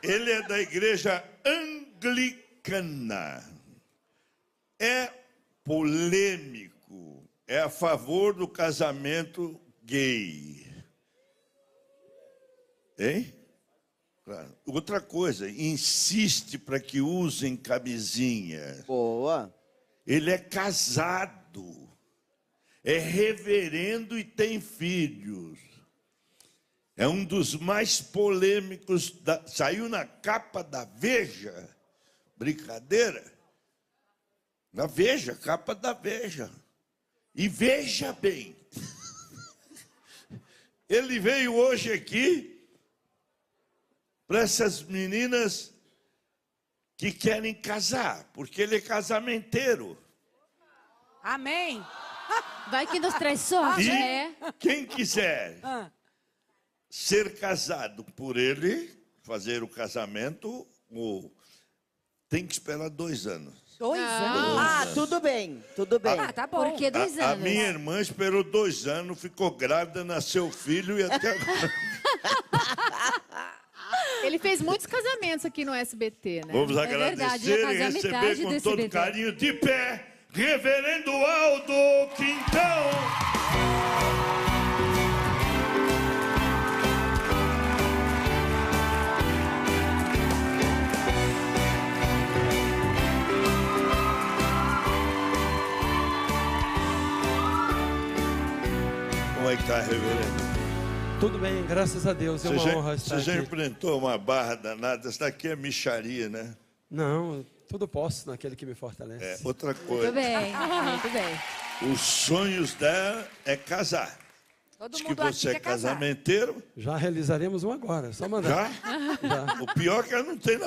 Ele é da igreja anglicana. É polêmico. É a favor do casamento gay. Hein? Claro. Outra coisa, insiste para que usem camisinha. Boa. Ele é casado. É reverendo e tem filhos. É um dos mais polêmicos. Saiu na capa da Veja. Brincadeira. Na Veja, capa da Veja. E veja bem. Ele veio hoje aqui para essas meninas que querem casar, porque ele é casamenteiro. Amém. Vai que nos traz sorte, E né? quem quiser ser casado por ele, fazer o casamento, tem que esperar 2 anos. 2 anos? Ah, tudo bem, tudo bem. Ah, tá bom. Por que 2 A anos? minha irmã esperou 2 anos, ficou grávida, nasceu filho e até agora. Ele fez muitos casamentos aqui no SBT, né? Vamos verdade, agradecer já e casou a receber metade com do todo SBT. carinho, de pé, Reverendo Aldo Quintão. Como é que tá, reverendo? Tudo bem, graças a Deus, é uma honra estar Você já aqui. enfrentou uma barra danada? Essa daqui é micharia, né? Não, tudo posso naquele que me fortalece. É, outra Muito coisa. bem, muito bem. Os sonhos dela é casar. Todo Diz que mundo aqui você é quer casar. casamenteiro. Já realizaremos um agora, só mandar. Já? O pior é que ela não tem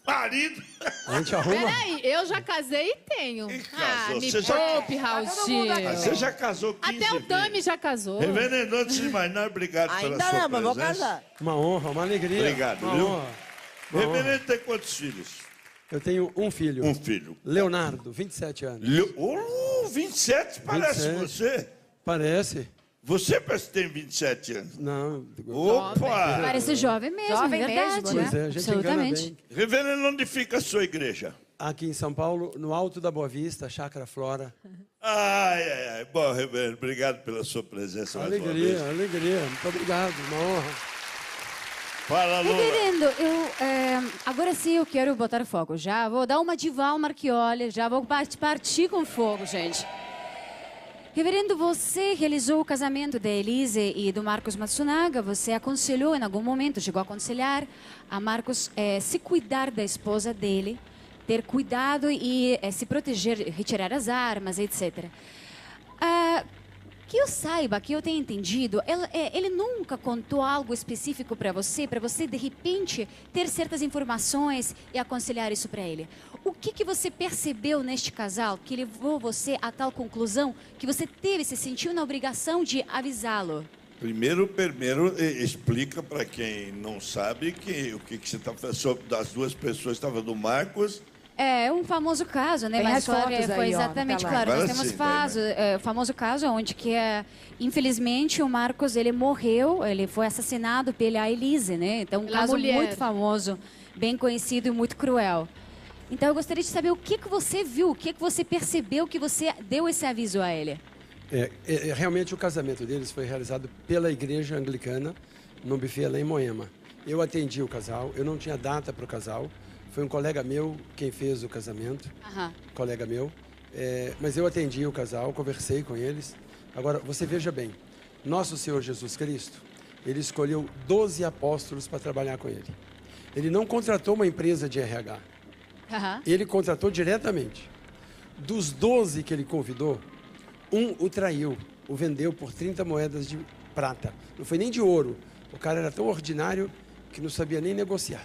marido. A gente arruma. Peraí, eu já casei e tenho. Quem casou? Me Você já- poupe, Raul Tá todo mundo aqui. Gil. Você já casou 15 Até o Tami vezes. já casou. Reverendo, antes de mais nada, obrigado pela Ainda sua não, mas vou presença. casar. Uma honra, uma alegria. Obrigado, uma viu? honra. Uma honra. Reverendo tem quantos filhos? Eu tenho um filho, Um filho. Leonardo, 27 anos. 27 parece 27. você. Parece? Você parece que tem 27 anos. Não. Opa! Parece jovem mesmo, Jovem é verdade. mesmo, Pois é, a gente engana Absolutamente. bem. Reverendo, onde fica a sua igreja? Aqui em São Paulo, no Alto da Boa Vista, Chácara Flora. Ai, ai, ai. Bom, reverendo, obrigado pela sua presença mais uma Alegria, vez. alegria. Muito obrigado, uma honra. Fala, Lula. Reverendo, agora sim eu quero botar fogo. Já vou dar uma de Val Marchioli, já vou partir com fogo, gente. Reverendo, você realizou o casamento da Elise e do Marcos Matsunaga. Você aconselhou em algum momento, chegou a aconselhar a Marcos se cuidar da esposa dele, ter cuidado e se proteger, retirar as armas, etc. Que eu saiba, que eu tenha entendido, ele nunca contou algo específico para você de repente ter certas informações e aconselhar isso para ele. O que você percebeu neste casal que levou você a tal conclusão que você se sentiu na obrigação de avisá-lo? Primeiro explica para quem não sabe o que você está falando das 2 pessoas. Estava do Marcos. É um famoso caso, né? Tem Mas as fotos foi aí, ó, exatamente, na tela. claro. Agora Nós temos sim, vai, o famoso caso onde que, infelizmente, o Marcos, ele morreu, ele foi assassinado pela Elise, né? Então, um Pela caso mulher. muito famoso, bem conhecido e muito cruel. Então, eu gostaria de saber o que você viu, o que você percebeu que você deu esse aviso a ele. Realmente o casamento deles foi realizado pela igreja anglicana, no buffet lá em Moema. Eu atendi o casal, eu não tinha data para o casal, foi um colega meu quem fez o casamento, colega meu, mas eu atendi o casal, conversei com eles. Agora, você veja bem, nosso Senhor Jesus Cristo, ele escolheu 12 apóstolos para trabalhar com ele. Ele não contratou uma empresa de RH, ele contratou diretamente. Dos 12 que ele convidou, um o traiu, o vendeu por 30 moedas de prata. Não foi nem de ouro. O cara era tão ordinário que não sabia nem negociar.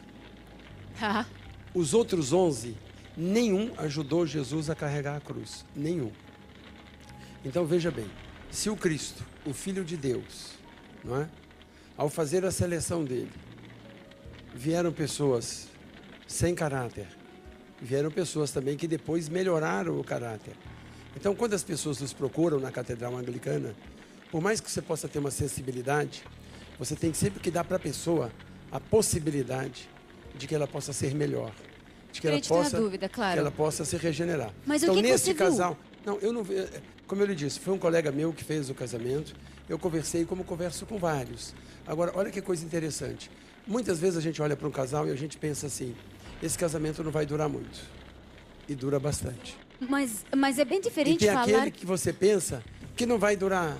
Os outros 11, nenhum ajudou Jesus a carregar a cruz. Nenhum. Então veja bem, se o Cristo, o Filho de Deus, não é? Ao fazer a seleção dele, vieram pessoas sem caráter, vieram pessoas também que depois melhoraram o caráter. Então, quando as pessoas nos procuram na Catedral Anglicana, por mais que você possa ter uma sensibilidade, você tem sempre que dar para a pessoa a possibilidade de que ela possa ser melhor. De que ela Gente, tem a possa, dúvida, claro. que ela possa se regenerar. Mas o então, que nesse você viu? casal... Não, eu não vi... Como eu lhe disse, foi um colega meu que fez o casamento. Eu conversei como converso com vários. Agora, olha que coisa interessante. Muitas vezes a gente olha para um casal e a gente pensa assim, esse casamento não vai durar muito. E dura bastante. Mas é bem E diferente tem falar... aquele que você pensa que não vai durar...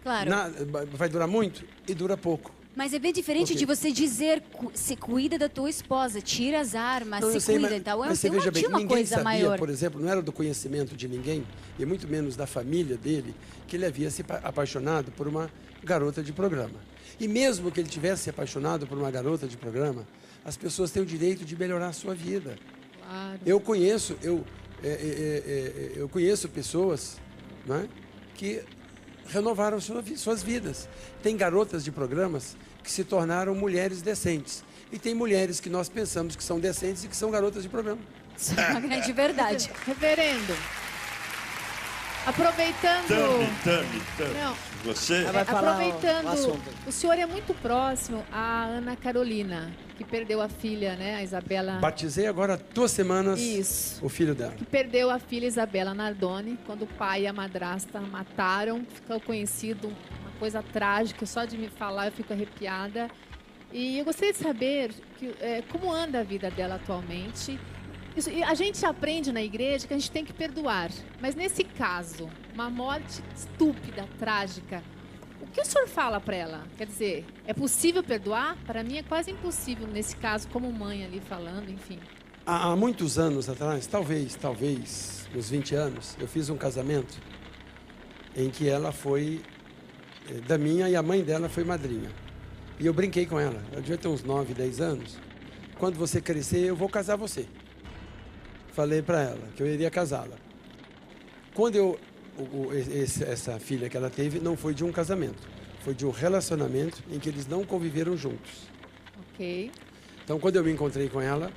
Claro. Vai durar muito e dura pouco. Mas é bem diferente Ok. de você dizer, se cuida da tua esposa, tira as armas, Não, eu se sei, cuida mas, e tal. mas você veja bem, Tinha uma ninguém coisa sabia, maior. por exemplo, não era do conhecimento de ninguém, e muito menos da família dele, que ele havia se apaixonado por uma garota de programa. E mesmo que ele tivesse se apaixonado por uma garota de programa, as pessoas têm o direito de melhorar a sua vida. Claro. Eu conheço pessoas, né, que renovaram suas vidas. Tem garotas de programas que se tornaram mulheres decentes. E tem mulheres que nós pensamos que são decentes e que são garotas de programa. Isso é uma grande verdade. Reverendo, aproveitando... Tami. Não. Você? Vai falar Aproveitando, o assunto. o senhor é muito próximo à Ana Carolina, que perdeu a filha, né, a Isabela... Batizei agora há 2 semanas Isso. o filho dela. Que perdeu a filha Isabela Nardoni, quando o pai e a madrasta mataram. Ficou conhecido, uma coisa trágica, só de me falar eu fico arrepiada. E eu gostaria de saber como anda a vida dela atualmente. E a gente aprende na igreja que a gente tem que perdoar. Mas nesse caso, uma morte estúpida, trágica, o que o senhor fala para ela? Quer dizer, é possível perdoar? Para mim é quase impossível nesse caso, como mãe ali falando, enfim. Há muitos anos atrás, talvez, uns 20 anos, eu fiz um casamento em que ela foi da minha e a mãe dela foi madrinha. E eu brinquei com ela. Ela devia ter uns 9, 10 anos. Quando você crescer, eu vou casar você. Falei para ela que eu iria casá-la. Quando essa filha que ela teve não foi de um casamento, foi de um relacionamento em que eles não conviveram juntos. Ok. Então, quando eu me encontrei com ela,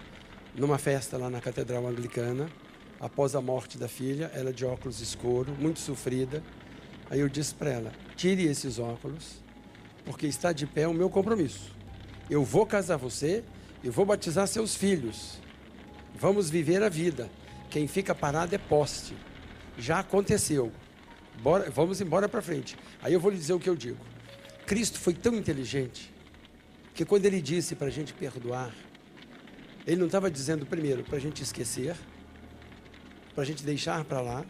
numa festa lá na Catedral Anglicana, após a morte da filha, ela de óculos escuro, muito sofrida, aí eu disse para ela, tire esses óculos, porque está de pé o meu compromisso. Eu vou casar você e vou batizar seus filhos. Vamos viver a vida. Quem fica parado é poste. Já aconteceu. Vamos embora para frente. Aí eu vou lhe dizer o que eu digo. Cristo foi tão inteligente que quando ele disse para a gente perdoar, ele não estava dizendo primeiro para a gente esquecer, para a gente deixar para lá,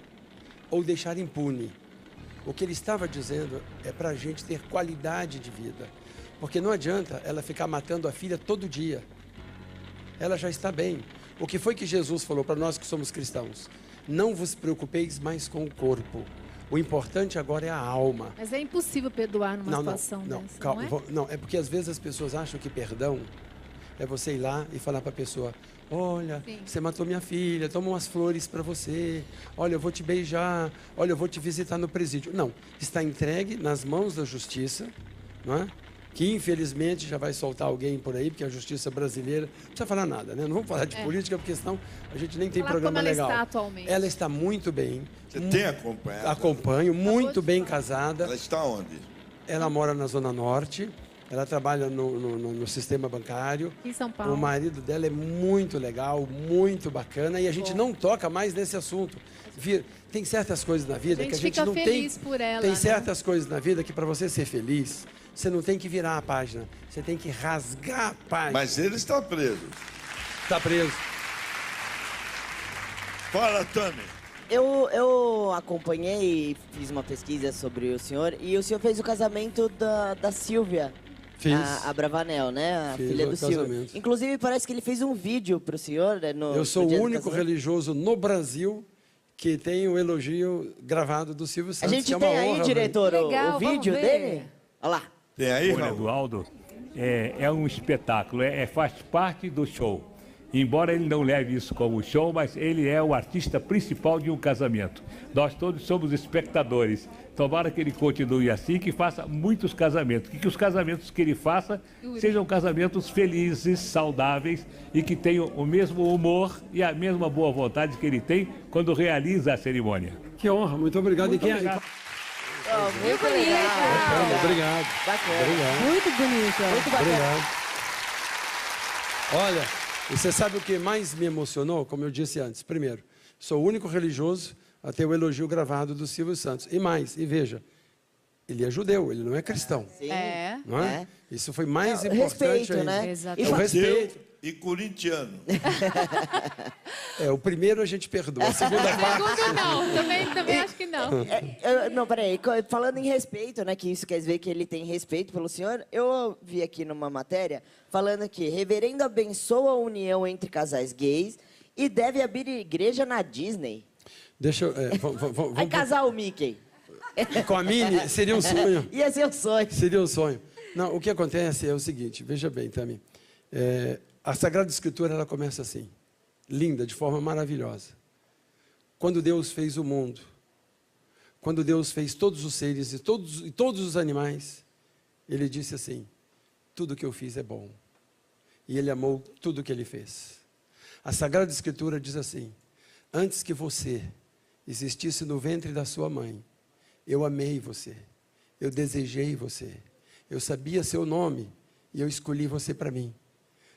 ou deixar impune. O que ele estava dizendo é para a gente ter qualidade de vida. Porque não adianta ela ficar matando a filha todo dia. Ela já está bem. O que foi que Jesus falou para nós que somos cristãos? Não vos preocupeis mais com o corpo. O importante agora é a alma. Mas é impossível perdoar numa situação não, dessa, calma, não é? não, é porque às vezes as pessoas acham que perdão é você ir lá e falar para a pessoa, olha, Sim. você matou minha filha, toma umas flores para você, olha, eu vou te beijar, olha, eu vou te visitar no presídio. Não, está entregue nas mãos da justiça, não é? Que infelizmente já vai soltar alguém por aí, porque a justiça brasileira, não precisa falar nada, né? Não vamos falar de política, porque senão a gente nem tem Falar programa como ela legal. está atualmente. Ela está muito bem. Você tem acompanhado? Acompanho, muito de bem falar. casada. Ela está onde? Ela mora na Zona Norte, ela trabalha no sistema bancário. Em São Paulo. O marido dela é muito legal, muito bacana, e a gente não toca mais nesse assunto. Tem certas coisas na vida A gente que a gente fica não feliz tem. por ela, Tem né? certas coisas na vida que para você ser feliz, você não tem que virar a página, você tem que rasgar a página. Mas ele está preso. Está preso. Fala, Tami. Eu acompanhei e fiz uma pesquisa sobre o senhor. E o senhor fez o casamento da Silvia. Fiz. A Bravanel, né? A Fiz filha o do Silvio. casamento. Inclusive, parece que ele fez um vídeo pro senhor, né? Eu sou no dia o do único casamento. religioso no Brasil que tem o elogio gravado do Silvio A Santos, gente que é uma tem aí, honra, diretor, Legal, o vídeo vamos ver. dele? Olha lá. Tem aí, Olha, Raul? Eduardo, é um espetáculo, faz parte do show. Embora ele não leve isso como show, mas ele é o artista principal de um casamento. Nós todos somos espectadores. Tomara que ele continue assim, que faça muitos casamentos. Que os casamentos que ele faça sejam casamentos felizes, saudáveis e que tenham o mesmo humor e a mesma boa vontade que ele tem quando realiza a cerimônia. Que honra, muito obrigado. Muito E quem obrigado. Muito bonito. legal. Obrigado. Bacana. Obrigado. Muito bonito. Muito bacana. Obrigado. Olha, e você sabe o que mais me emocionou? Como eu disse antes. Primeiro, sou o único religioso a ter o elogio gravado do Silvio Santos. E mais, e veja, ele é judeu, ele não é cristão. Sim. É. Não é? Isso foi mais É, importante respeito, ainda. né? Exatamente. O respeito. E corintiano. O primeiro a gente perdoa, a segunda parte... Segundo não, também acho que não. Não, peraí. Falando em respeito, né? Que isso quer dizer que ele tem respeito pelo senhor. Eu vi aqui numa matéria falando que reverendo abençoa a união entre casais gays e deve abrir igreja na Disney. Deixa eu... Vai casar o Mickey. Com a Minnie, seria um sonho. Ia ser o sonho. Seria um sonho. Não, o que acontece é o seguinte, veja bem, Tami. A Sagrada Escritura, ela começa assim, linda, de forma maravilhosa. Quando Deus fez o mundo, quando Deus fez todos os seres e todos os animais, Ele disse assim, tudo que eu fiz é bom. E Ele amou tudo que Ele fez. A Sagrada Escritura diz assim, antes que você existisse no ventre da sua mãe, eu amei você, eu desejei você, eu sabia seu nome e eu escolhi você para mim.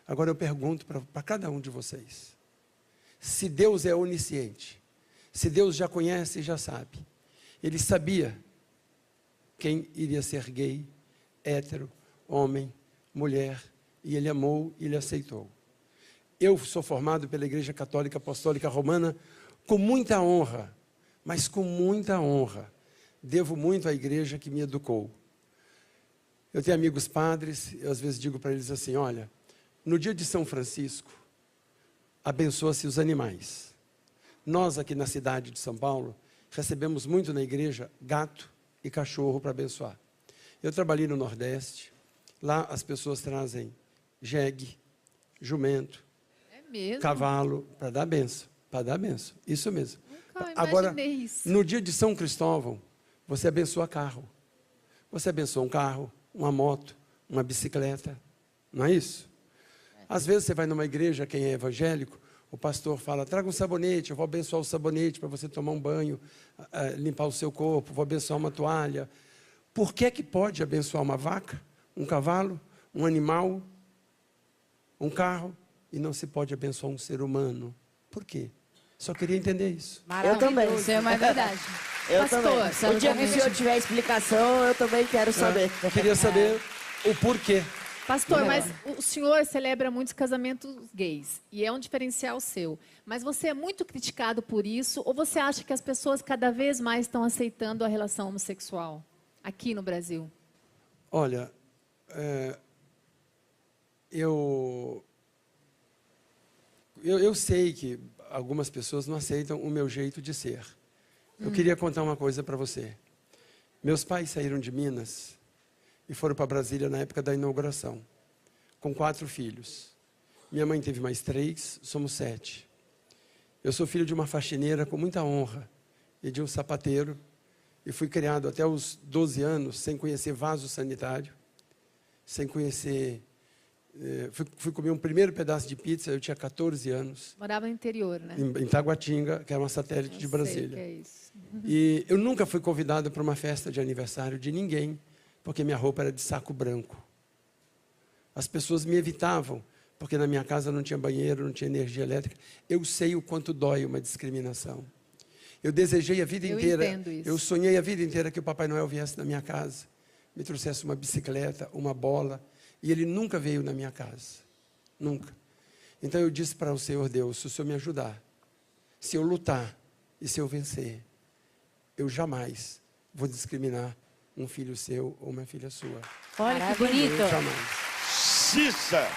Agora eu pergunto para cada um de vocês, se Deus é onisciente, se Deus já conhece e já sabe, Ele sabia quem iria ser gay, hétero, homem, mulher, e Ele amou e Ele aceitou. Eu sou formado pela Igreja Católica Apostólica Romana com muita honra, mas com muita honra. Devo muito à igreja que me educou. Eu tenho amigos padres, eu às vezes digo para eles assim, olha, no dia de São Francisco, abençoa-se os animais. Nós aqui na cidade de São Paulo, recebemos muito na igreja gato e cachorro para abençoar. Eu trabalhei no Nordeste, lá as pessoas trazem jegue, jumento, Mesmo? cavalo, para dar benção, isso mesmo. Nunca Agora, imaginei isso. no dia de São Cristóvão, você abençoa carro. Você abençoa um carro, uma moto, uma bicicleta. Não é isso? Às vezes você vai numa igreja, quem é evangélico, o pastor fala, traga um sabonete, eu vou abençoar o sabonete para você tomar um banho, limpar o seu corpo, vou abençoar uma toalha. Por que que pode abençoar uma vaca, um cavalo, um animal, um carro, e não se pode abençoar um ser humano? Por quê? Só queria entender isso. Eu também. Isso é uma verdade. Eu Pastor, também. O dia que o senhor tiver explicação, eu também quero saber. Queria saber o porquê. Pastor, mas o senhor celebra muitos casamentos gays e é um diferencial seu. Mas você é muito criticado por isso ou você acha que as pessoas cada vez mais estão aceitando a relação homossexual aqui no Brasil? Olha, eu sei que algumas pessoas não aceitam o meu jeito de ser. Eu queria contar uma coisa para você. Meus pais saíram de Minas e foram para Brasília na época da inauguração, com 4 filhos. Minha mãe teve mais 3, somos 7. Eu sou filho de uma faxineira com muita honra e de um sapateiro, e fui criado até os 12 anos sem conhecer vaso sanitário, sem conhecer... Fui comer um primeiro pedaço de pizza, eu tinha 14 anos. Morava no interior, né? Em Taguatinga, que é uma satélite de Brasília. Sei que é isso. E eu nunca fui convidado para uma festa de aniversário de ninguém, porque minha roupa era de saco branco. As pessoas me evitavam, porque na minha casa não tinha banheiro, não tinha energia elétrica. Eu sei o quanto dói uma discriminação. Eu desejei a vida inteira, entendo isso. eu sonhei a vida inteira que o Papai Noel viesse na minha casa, me trouxesse uma bicicleta, uma bola, e ele nunca veio na minha casa. Nunca. Então eu disse para o Senhor Deus, se o Senhor me ajudar, se eu lutar e se eu vencer, eu jamais vou discriminar um filho seu ou uma filha sua. Olha que bonito. Eu jamais. Cissa!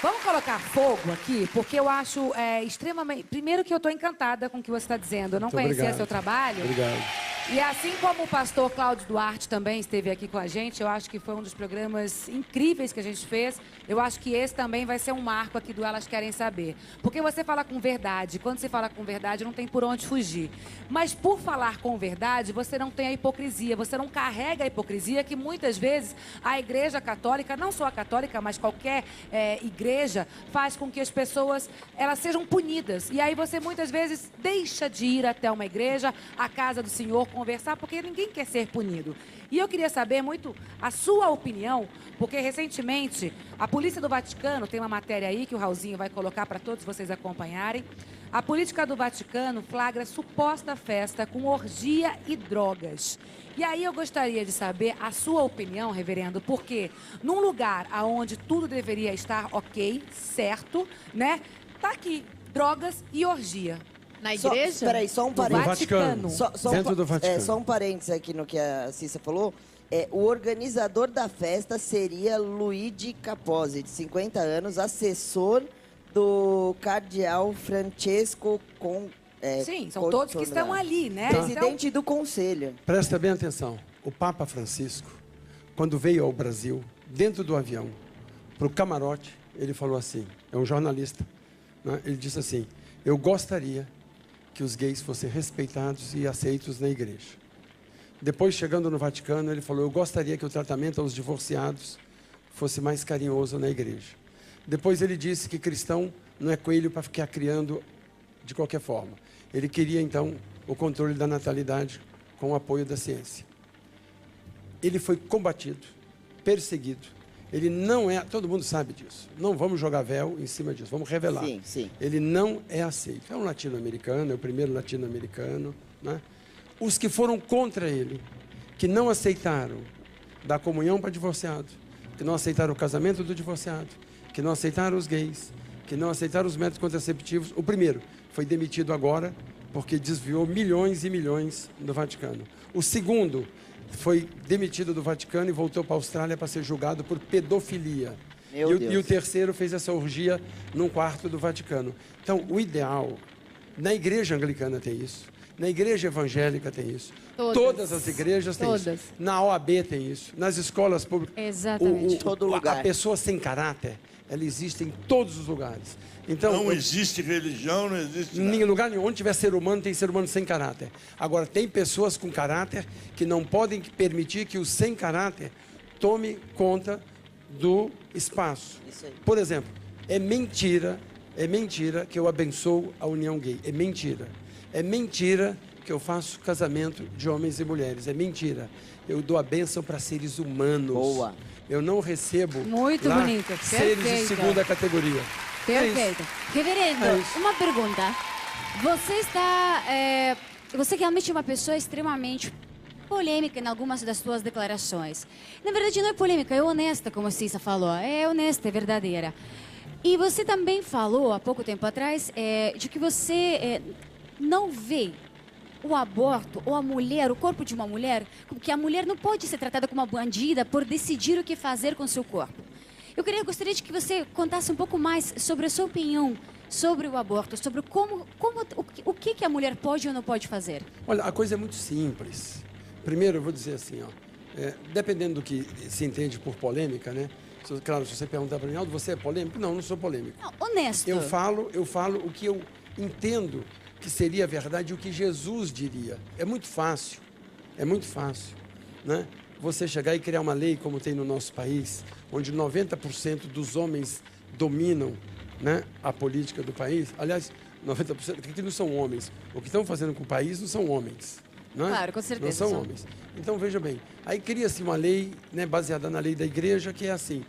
Vamos colocar fogo aqui, porque eu acho extremamente... Primeiro que eu estou encantada com o que você está dizendo. Eu não Muito conhecia obrigado. seu trabalho. Obrigado. E assim como o pastor Cláudio Duarte também esteve aqui com a gente, eu acho que foi um dos programas incríveis que a gente fez. Eu acho que esse também vai ser um marco aqui do Elas Querem Saber. Porque você fala com verdade. Quando você fala com verdade, não tem por onde fugir. Mas por falar com verdade, você não tem a hipocrisia. Você não carrega a hipocrisia que muitas vezes a Igreja Católica, não só a católica, mas qualquer igreja, faz com que as pessoas elas sejam punidas. E aí você muitas vezes deixa de ir até uma igreja, a casa do Senhor, conversar, porque ninguém quer ser punido. E eu queria saber muito a sua opinião, porque recentemente a Polícia do Vaticano, tem uma matéria aí que o Raulzinho vai colocar para todos vocês acompanharem, a política do Vaticano flagra suposta festa com orgia e drogas. E aí eu gostaria de saber a sua opinião, reverendo, porque num lugar onde tudo deveria estar ok, certo, né? Tá aqui, drogas e orgia. Na igreja? Espera só um Do parênteses. Vaticano. Dentro do Vaticano. Só um parênteses aqui no que a Cissa falou. O organizador da festa seria Luigi Capozzi, de 50 anos, assessor do cardeal Francesco Sim, são todos que estão ali, né? Presidente do conselho. Presta bem atenção. O Papa Francisco, quando veio ao Brasil, dentro do avião, para o camarote, ele falou assim, é um jornalista, né? Ele disse assim, eu gostaria que os gays fossem respeitados e aceitos na igreja. Depois, chegando no Vaticano, ele falou, eu gostaria que o tratamento aos divorciados fosse mais carinhoso na igreja. Depois ele disse que cristão não é coelho para ficar criando de qualquer forma. Ele queria, então, o controle da natalidade com o apoio da ciência. Ele foi combatido, perseguido. Ele não é... Todo mundo sabe disso. Não vamos jogar véu em cima disso, vamos revelar. Sim, sim. Ele não é aceito. É um latino-americano, é o primeiro latino-americano, né? Os que foram contra ele, que não aceitaram dar comunhão para divorciado, que não aceitaram o casamento do divorciado, que não aceitaram os gays, que não aceitaram os métodos contraceptivos. O primeiro foi demitido agora porque desviou milhões e milhões do Vaticano. O segundo foi demitido do Vaticano e voltou para a Austrália para ser julgado por pedofilia. E o terceiro fez essa orgia num quarto do Vaticano. Então, o ideal, na igreja anglicana tem isso, na igreja evangélica tem isso, todas as igrejas têm isso, na OAB tem isso, nas escolas públicas. Exatamente. Todo lugar. A pessoa sem caráter, ela existe em todos os lugares. Então, Não existe religião, não existe em nada. lugar nenhum. Onde tiver ser humano, tem ser humano sem caráter. Agora, tem pessoas com caráter que não podem permitir que o sem caráter tome conta do espaço. Isso aí. Por exemplo, é mentira que eu abençoo a união gay. É mentira. É mentira que eu faço casamento de homens e mulheres. É mentira. Eu dou a bênção para seres humanos. Boa. Eu não recebo Muito lá bonito. seres de Perfeito. segunda categoria. Perfeito. Reverendo, É isso. uma pergunta. Você está... você realmente é uma pessoa extremamente polêmica em algumas das suas declarações. Na verdade, não é polêmica, é honesta, como a Cissa falou. É honesta, é verdadeira. E você também falou, há pouco tempo atrás, de que você não vê o aborto ou a mulher, o corpo de uma mulher, que a mulher não pode ser tratada como uma bandida por decidir o que fazer com seu corpo. Eu gostaria de que você contasse um pouco mais sobre a sua opinião sobre o aborto, sobre o que a mulher pode ou não pode fazer. Olha, a coisa é muito simples. Primeiro, eu vou dizer assim, ó, dependendo do que se entende por polêmica, né? Claro, se você perguntar para mim, Aldo, você é polêmico? Não, não sou polêmico. Não, honesto. Eu falo o que eu entendo que seria verdade, o que Jesus diria. É muito fácil, né? Você chegar e criar uma lei como tem no nosso país, onde 90% dos homens dominam, né, a política do país. Aliás, 90% que não são homens. O que estão fazendo com o país não são homens. Não é? Claro, com certeza. Não são homens. Então, veja bem, aí cria-se uma lei, né, baseada na lei da igreja, que é assim,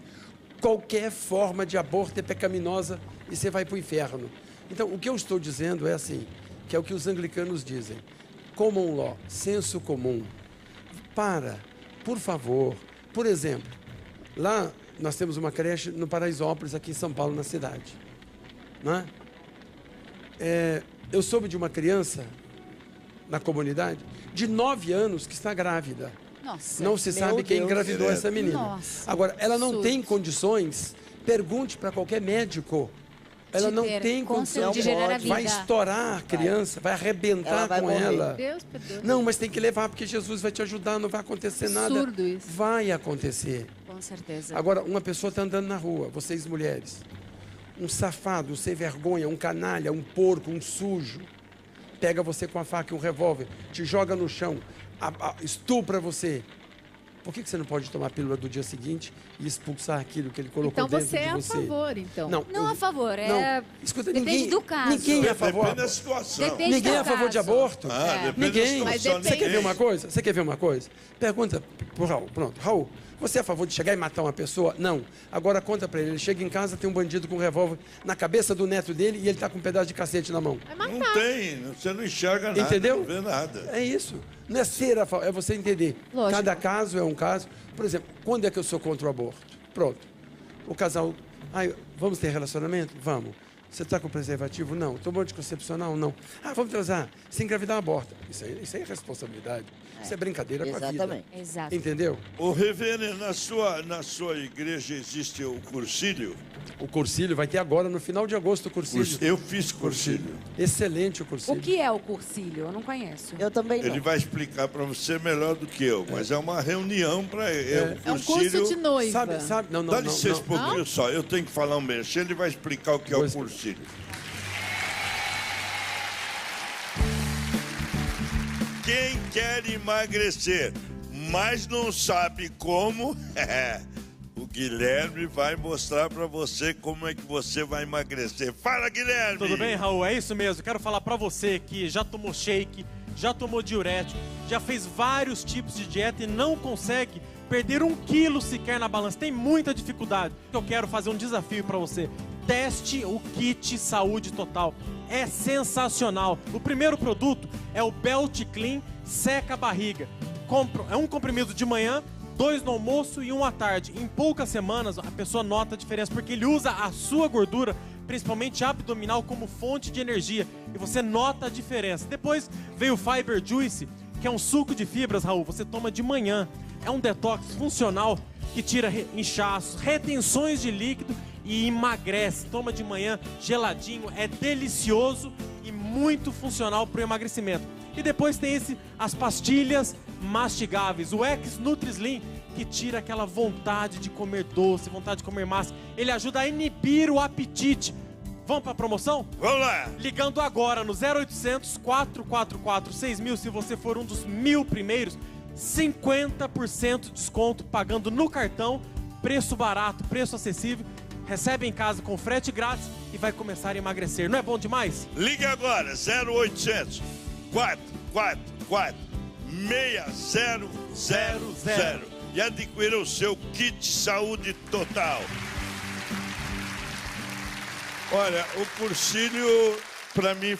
qualquer forma de aborto é pecaminosa e você vai para o inferno. Então, o que eu estou dizendo é assim, que é o que os anglicanos dizem, common law, senso comum. Por favor, por exemplo, lá nós temos uma creche no Paraisópolis, aqui em São Paulo, na cidade. Não é? Eu soube de uma criança na comunidade de 9 anos que está grávida. Nossa. Não se sabe quem engravidou essa menina. Nossa. Agora, ela não Absurdo. tem condições, pergunte para qualquer médico. Ela De não ter tem condição condição de gerar a vai vida. estourar a criança, vai arrebentar Ela vai com morrer. ela. Deus, perdoa. Não, mas tem que levar, porque Jesus vai te ajudar, não vai acontecer nada. Absurdo isso. Vai acontecer. Com certeza. Agora, uma pessoa está andando na rua, vocês mulheres, um safado, um sem vergonha, um canalha, um porco, um sujo, pega você com a faca e um revólver, te joga no chão, estupra você, Por que você não pode tomar a pílula do dia seguinte e expulsar aquilo que ele colocou Então dentro você é de a você? favor, então. Não a favor, Não, escuta, depende do caso. Ninguém é a favor. Depende da situação. Depende Ninguém é a do favor de caso. aborto. Depende Ninguém. da Mas situação. depende. Você quer ver uma coisa? Você quer ver uma coisa? Pergunta pro Raul. Pronto, Raul, você é a favor de chegar e matar uma pessoa? Não. Agora conta pra ele. Ele chega em casa, tem um bandido com um revólver na cabeça do neto dele e ele tá com um pedaço de cacete na mão. Vai Não matar. tem, você não enxerga nada, Entendeu? não vê nada. É isso. Não é ser a favor, é você entender. Lógico. Cada caso é um caso. Por exemplo, quando é que eu sou contra o aborto? Pronto. O casal, vamos ter relacionamento? Vamos. Você está com preservativo? Não. Tomou anticoncepcional? Não. Vamos transar. Se engravidar, aborta. Isso aí é responsabilidade. Isso é brincadeira com a vida. Exatamente. Exato. Entendeu? Ô, reverendo, na sua igreja existe o cursílio? O cursílio vai ter agora, no final de agosto, o cursílio. Eu fiz cursílio. Excelente o O cursílio. que é o cursílio? Eu não conheço. Eu também não. Ele vai explicar para você melhor do que eu, mas é uma reunião para É um curso de noiva. Sabe? Não, Dá licença não. um pouquinho só, eu tenho que falar um mexer, ele vai explicar o que é o Pois- cursílio. Quem quer emagrecer, mas não sabe como, o Guilherme vai mostrar para você como é que você vai emagrecer. Fala, Guilherme! Tudo bem, Raul? É isso mesmo. Quero falar pra você que já tomou shake, já tomou diurético, já fez vários tipos de dieta e não consegue perder 1 quilo sequer na balança. Tem muita dificuldade. Eu quero fazer um desafio pra você. Teste o kit Saúde Total. É sensacional. O primeiro produto é o Belt Clean Seca a Barriga. É um comprimido de manhã, 2 no almoço e 1 à tarde. Em poucas semanas, a pessoa nota a diferença, porque ele usa a sua gordura, principalmente abdominal, como fonte de energia. E você nota a diferença. Depois veio o Fiber Juice, que é um suco de fibras, Raul. Você toma de manhã. É um detox funcional que tira inchaços, retenções de líquido e emagrece. Toma de manhã geladinho. É delicioso e muito funcional para o emagrecimento. E depois tem as pastilhas mastigáveis, o Ex-Nutri-Slim, que tira aquela vontade de comer doce, vontade de comer massa. Ele ajuda a inibir o apetite. Vamos para a promoção? Vamos lá! Ligando agora no 0800 444 6000, se você for um dos 1000 primeiros, 50% de desconto pagando no cartão, preço barato, preço acessível. Recebe em casa com frete grátis e vai começar a emagrecer. Não é bom demais? Ligue agora, 0800 444 6000 e adquira o seu kit Saúde Total. Olha, o cursílio, para mim,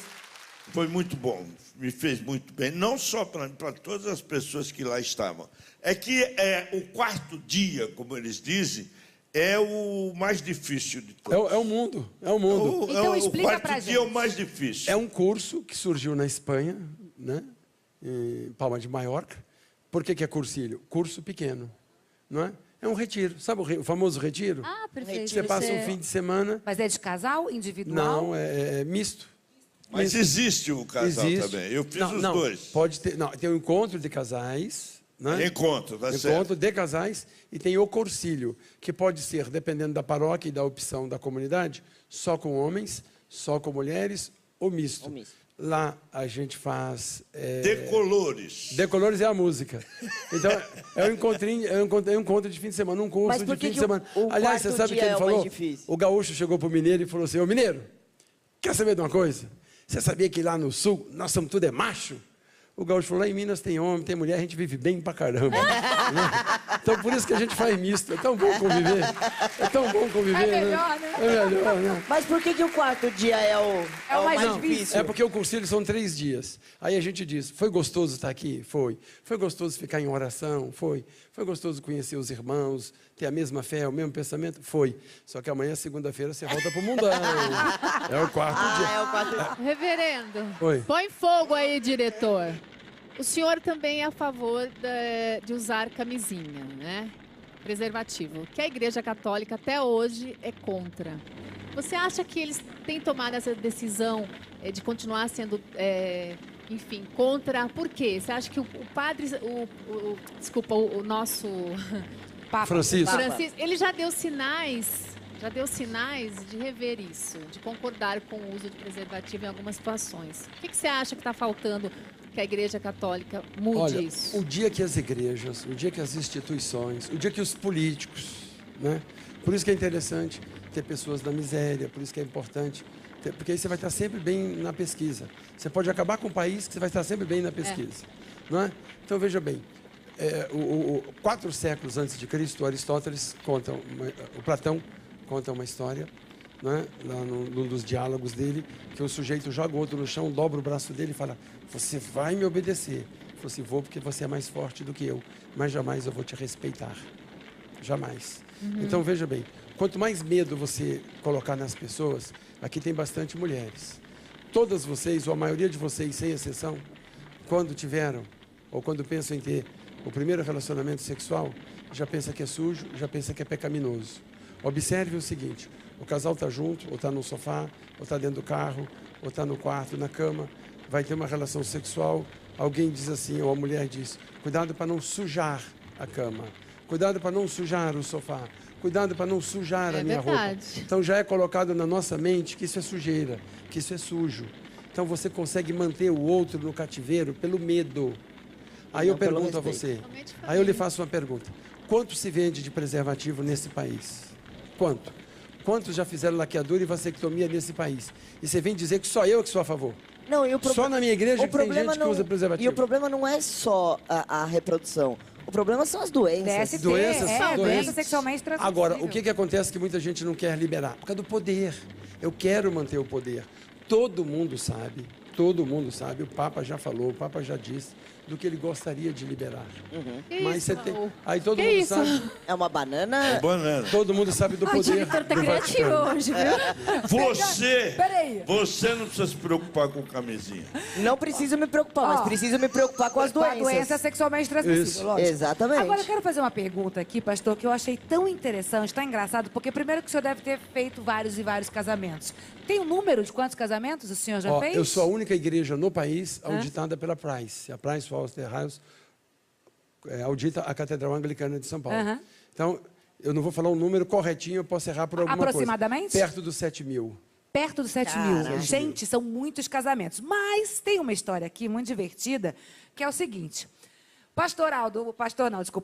foi muito bom. Me fez muito bem. Não só para todas as pessoas que lá estavam. É que o 4º dia, como eles dizem, é o mais difícil de todos. É o mundo. É o mundo. Então explica o pra 4º dia é o gente. mais difícil. É um curso que surgiu na Espanha, né? Em Palma de Maiorca. Por que é cursílio? Curso pequeno, não é? É um retiro. Sabe o famoso retiro? Perfeito. Você passa um fim de semana. Mas é de casal, individual? Não, é misto. Mas existe o casal Existe. também. Eu fiz os não, dois. Pode ter. Não, tem o encontro de casais. Né? Encontro, tá certo. Encontro de casais e tem o cursílio, que pode ser, dependendo da paróquia e da opção da comunidade, só com homens, só com mulheres ou misto. Ou misto. Lá a gente faz. Decolores. Decolores é a música. Então, é um encontrinho, é um encontro de fim de semana, um curso Mas por de que fim de que semana. o Aliás, você quarto sabe o que dia ele é o mais falou? difícil? O gaúcho chegou pro mineiro e falou assim: ô mineiro, quer saber de uma coisa? Você sabia que lá no sul nós somos tudo é macho? O gaúcho falou: lá em Minas tem homem, tem mulher, a gente vive bem pra caramba. Né? Então por isso que a gente faz misto. É tão bom conviver. É tão bom conviver. É melhor, né? É melhor, né? Mas por que o 4º dia é o mais Não, difícil? é porque o cursílio são 3 dias. Aí a gente diz: foi gostoso estar aqui? Foi. Foi gostoso ficar em oração? Foi. Foi gostoso conhecer os irmãos, ter a mesma fé, o mesmo pensamento? Foi. Só que amanhã, segunda-feira, você volta pro mundão. É o 4º dia. É o 4º. Reverendo, Oi. põe fogo aí, diretor. O senhor também é a favor de usar camisinha, né? Preservativo, que a Igreja Católica até hoje é contra. Você acha que eles têm tomado essa decisão de continuar sendo, enfim, contra? Por quê? Você acha que o padre, desculpa, o nosso Papa. Francisco. Francisco, ele já deu sinais de rever isso, de concordar com o uso de preservativo em algumas situações. O que você acha que está faltando que a Igreja Católica mude Olha, isso? o dia que as igrejas, o dia que as instituições, o dia que os políticos, né? Por isso que é interessante ter pessoas da miséria, por isso que é importante, porque aí você vai estar sempre bem na pesquisa. Você pode acabar com o país que você vai estar sempre bem na pesquisa. Não é? Então, veja bem, 4 séculos antes de Cristo, Aristóteles conta, o Platão conta uma história, né, lá num dos diálogos dele, que o sujeito joga o outro no chão, dobra o braço dele e fala: você vai me obedecer. Ele falou assim: vou porque você é mais forte do que eu, mas jamais eu vou te respeitar. Jamais. Então, veja bem, quanto mais medo você colocar nas pessoas, aqui tem bastante mulheres. Todas vocês, ou a maioria de vocês, sem exceção, quando tiveram, ou quando pensam em ter o primeiro relacionamento sexual, já pensa que é sujo, já pensa que é pecaminoso. Observe o seguinte: o casal está junto, ou está no sofá, ou está dentro do carro, ou está no quarto, na cama, vai ter uma relação sexual, alguém diz assim, ou a mulher diz: cuidado para não sujar a cama, cuidado para não sujar o sofá, cuidado para não sujar a minha roupa. Então já é colocado na nossa mente que isso é sujeira, que isso é sujo. Então você consegue manter o outro no cativeiro pelo medo. Aí eu pergunto a você, aí eu lhe faço uma pergunta: quanto se vende de preservativo nesse país? Quanto? Quantos já fizeram laqueadura e vasectomia nesse país? E você vem dizer que só eu que sou a favor? Não, e só na minha igreja que tem gente que usa preservativo. E o problema não é só a reprodução. O problema são as doenças. DST, doenças. doença sexualmente transmissível. Agora, o que acontece que muita gente não quer liberar? Por causa do poder. Eu quero manter o poder. Todo mundo sabe, o Papa já falou, o Papa já disse do que ele gostaria de liberar. Mas você tem... Aí todo mundo sabe... É uma banana? É banana. Todo mundo sabe do O poder diretor tá do criativo Vaticano. hoje, viu? Peraí. Você não precisa se preocupar com camisinha. Não preciso me preocupar, mas preciso me preocupar com as Com a doenças. doença sexualmente transmissível, lógico. Exatamente. Agora, eu quero fazer uma pergunta aqui, pastor, que eu achei tão interessante, tão engraçado, porque primeiro que o senhor deve ter feito vários e vários casamentos. Tem um número de quantos casamentos o senhor já fez? Eu sou a única igreja no país auditada pela Price. A Price Waterhouse audita a Catedral Anglicana de São Paulo. Então, eu não vou falar o número corretinho, eu posso errar por alguma Aproximadamente? coisa. Perto dos 7.000. Perto dos 7.000. Gente, são muitos casamentos. Mas tem uma história aqui muito divertida, que é o seguinte.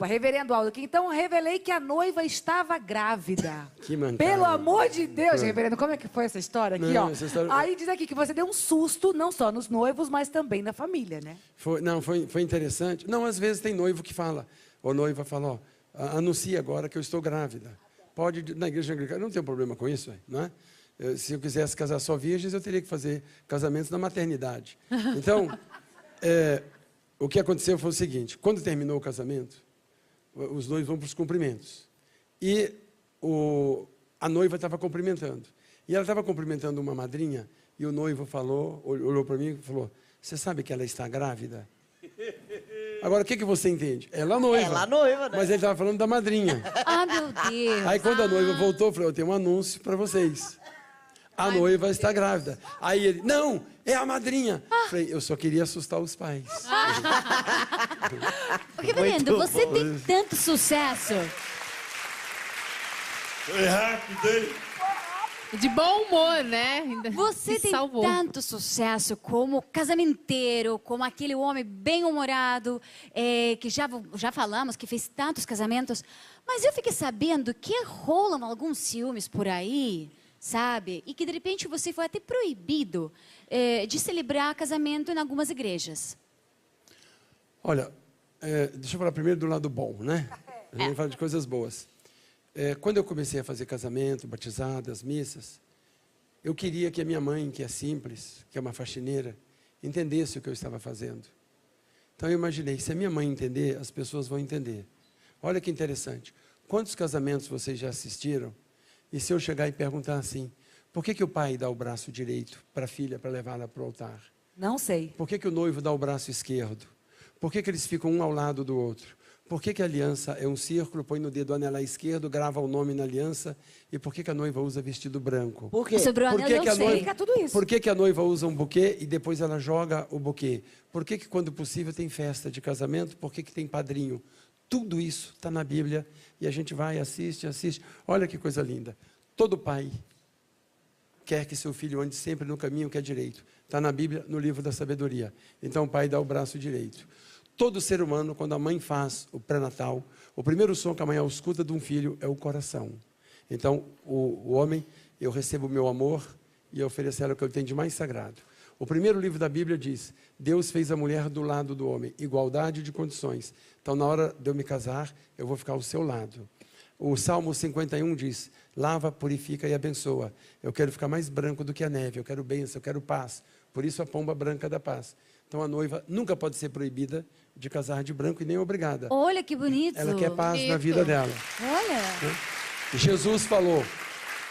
Reverendo Aldo, que então revelei que a noiva estava grávida. Que mancada. Pelo amor de Deus, reverendo, como é que foi essa história aqui, Não, ó? essa história- Aí diz aqui que você deu um susto, não só nos noivos, mas também na família, né? Foi interessante. Não, às vezes tem noivo que fala, ou noiva fala, ó, anuncia agora que eu estou grávida. Pode, na igreja anglicana, não tem problema com isso, não é? Se eu quisesse casar só virgens, eu teria que fazer casamentos na maternidade. Então, o que aconteceu foi o seguinte: quando terminou o casamento, os noivos vão para os cumprimentos. E a noiva estava cumprimentando. E ela estava cumprimentando uma madrinha, e o noivo olhou para mim e falou: você sabe que ela está grávida? Agora, o que você entende? Ela noiva. Ela noiva, né? Mas ele estava falando da madrinha. Ah, meu Deus. Aí, quando a noiva voltou, eu falei: eu tenho um anúncio para vocês. A noiva está grávida. Aí ele: não, é a madrinha. Eu falei: eu só queria assustar os pais. Reverendo, você tem tanto sucesso. Foi rápido, hein? De bom humor, né? Você Me tem salvou. tanto sucesso como casamenteiro, como aquele homem bem-humorado, que já falamos, que fez tantos casamentos. Mas eu fiquei sabendo que rolam alguns ciúmes por aí, sabe? E que, de repente, você foi até proibido de celebrar casamento em algumas igrejas. Olha, deixa eu falar primeiro do lado bom, né? A gente fala de coisas boas. Quando eu comecei a fazer casamento, batizadas, missas, eu queria que a minha mãe, que é simples, que é uma faxineira, entendesse o que eu estava fazendo. Então eu imaginei, se a minha mãe entender, as pessoas vão entender. Olha que interessante. Quantos casamentos vocês já assistiram? E se eu chegar e perguntar assim: por que o pai dá o braço direito para a filha para levá-la para o altar? Não sei. Por que o noivo dá o braço esquerdo? Por que eles ficam um ao lado do outro? Por que a aliança é um círculo, põe no dedo o anelar esquerdo, grava o nome na aliança? E por que a noiva usa vestido branco? Por quê? Sobre o Por anel, que eu que a sei. noiva- Explica tudo isso. Por que a noiva usa um buquê e depois ela joga o buquê? Por que quando possível tem festa de casamento? Por que tem padrinho? Tudo isso está na Bíblia e a gente vai, assiste. Olha que coisa linda. Todo pai quer que seu filho ande sempre no caminho que é direito. Está na Bíblia, no livro da sabedoria. Então o pai dá o braço direito. Todo ser humano, quando a mãe faz o pré-natal, o primeiro som que a mãe escuta de um filho é o coração. Então, o homem, eu recebo o meu amor e eu ofereço a ela o que eu tenho de mais sagrado. O primeiro livro da Bíblia diz, Deus fez a mulher do lado do homem, igualdade de condições. Então, na hora de eu me casar, eu vou ficar ao seu lado. O Salmo 51 diz, lava, purifica e abençoa. Eu quero ficar mais branco do que a neve, eu quero bênção, eu quero paz. Por isso a pomba branca da paz. Então a noiva nunca pode ser proibida de casar de branco e nem obrigada. Olha que bonito. Ela quer paz na vida dela. Olha. Jesus falou,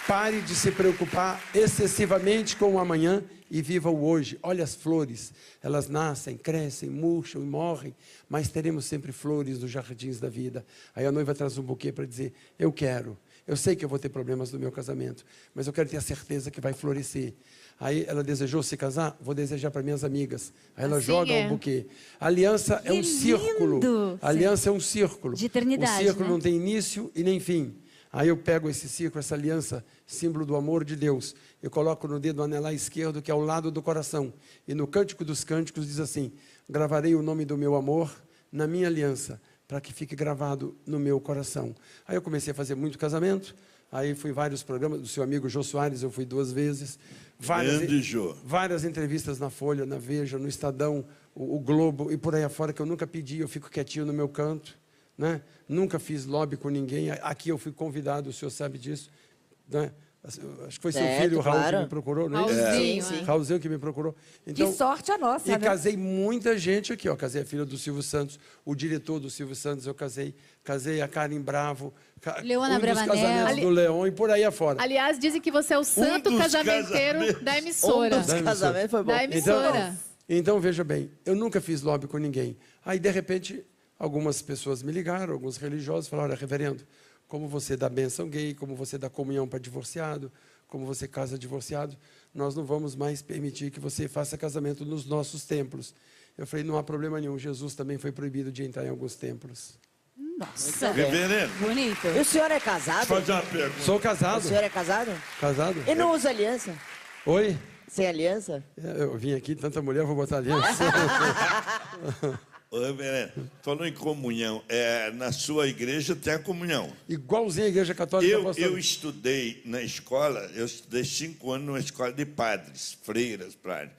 pare de se preocupar excessivamente com o amanhã e viva o hoje. Olha as flores, elas nascem, crescem, murcham e morrem, mas teremos sempre flores nos jardins da vida. Aí a noiva traz um buquê para dizer, eu quero. Eu sei que eu vou ter problemas no meu casamento, mas eu quero ter a certeza que vai florescer. Aí ela desejou se casar, vou desejar para minhas amigas. Aí ela Assim joga é. o buquê. A aliança é um círculo. lindo! A aliança é um círculo. De eternidade, O círculo né? não tem início e nem fim. Aí eu pego esse círculo, essa aliança, símbolo do amor de Deus, eu coloco no dedo anelar esquerdo, que é ao lado do coração. E no Cântico dos Cânticos diz assim, gravarei o nome do meu amor na minha aliança, para que fique gravado no meu coração. Aí eu comecei a fazer muito casamento, aí fui em vários programas, do seu amigo Jô Soares, eu fui 2 vezes. Grande Jô. Várias entrevistas na Folha, na Veja, no Estadão, o Globo e por aí afora, que eu nunca pedi, eu fico quietinho no meu canto. Né? Nunca fiz lobby com ninguém. Aqui eu fui convidado, o senhor sabe disso. Né? Acho que foi seu filho, o Raul, claro. que me procurou, não é? Raulzinho, Sim, sim. Raulzinho que me procurou. Então, Que sorte a nossa, e né? casei muita gente aqui, ó. Casei a filha do Silvio Santos, o diretor do Silvio Santos, eu casei a Karen Bravo, Leona um dos Bravanel. casamentos do Leão e por aí afora. Aliás, dizem que você é o santo dos casamenteiro casamentos. da emissora. Dos casamentos foi bom. Da emissora. Então, veja bem, eu nunca fiz lobby com ninguém. Aí, de repente, algumas pessoas me ligaram, alguns religiosos, falaram, olha, reverendo, como você dá bênção gay, como você dá comunhão para divorciado, como você casa divorciado, nós não vamos mais permitir que você faça casamento nos nossos templos. Eu falei, não há problema nenhum, Jesus também foi proibido de entrar em alguns templos. Nossa, Reverendo, bonito. E o senhor é casado? fazer uma pergunta. Sou O casado. senhor é casado? Casado? E não usa aliança? Oi? Sem aliança? Eu vim aqui, tanta mulher, vou botar aliança. Ô, reverendo, falou em comunhão. Na sua igreja tem a comunhão. Igualzinho a Igreja Católica Eu Apostólica. estudei na escola, eu estudei 5 anos numa escola de padres, freiras, padres.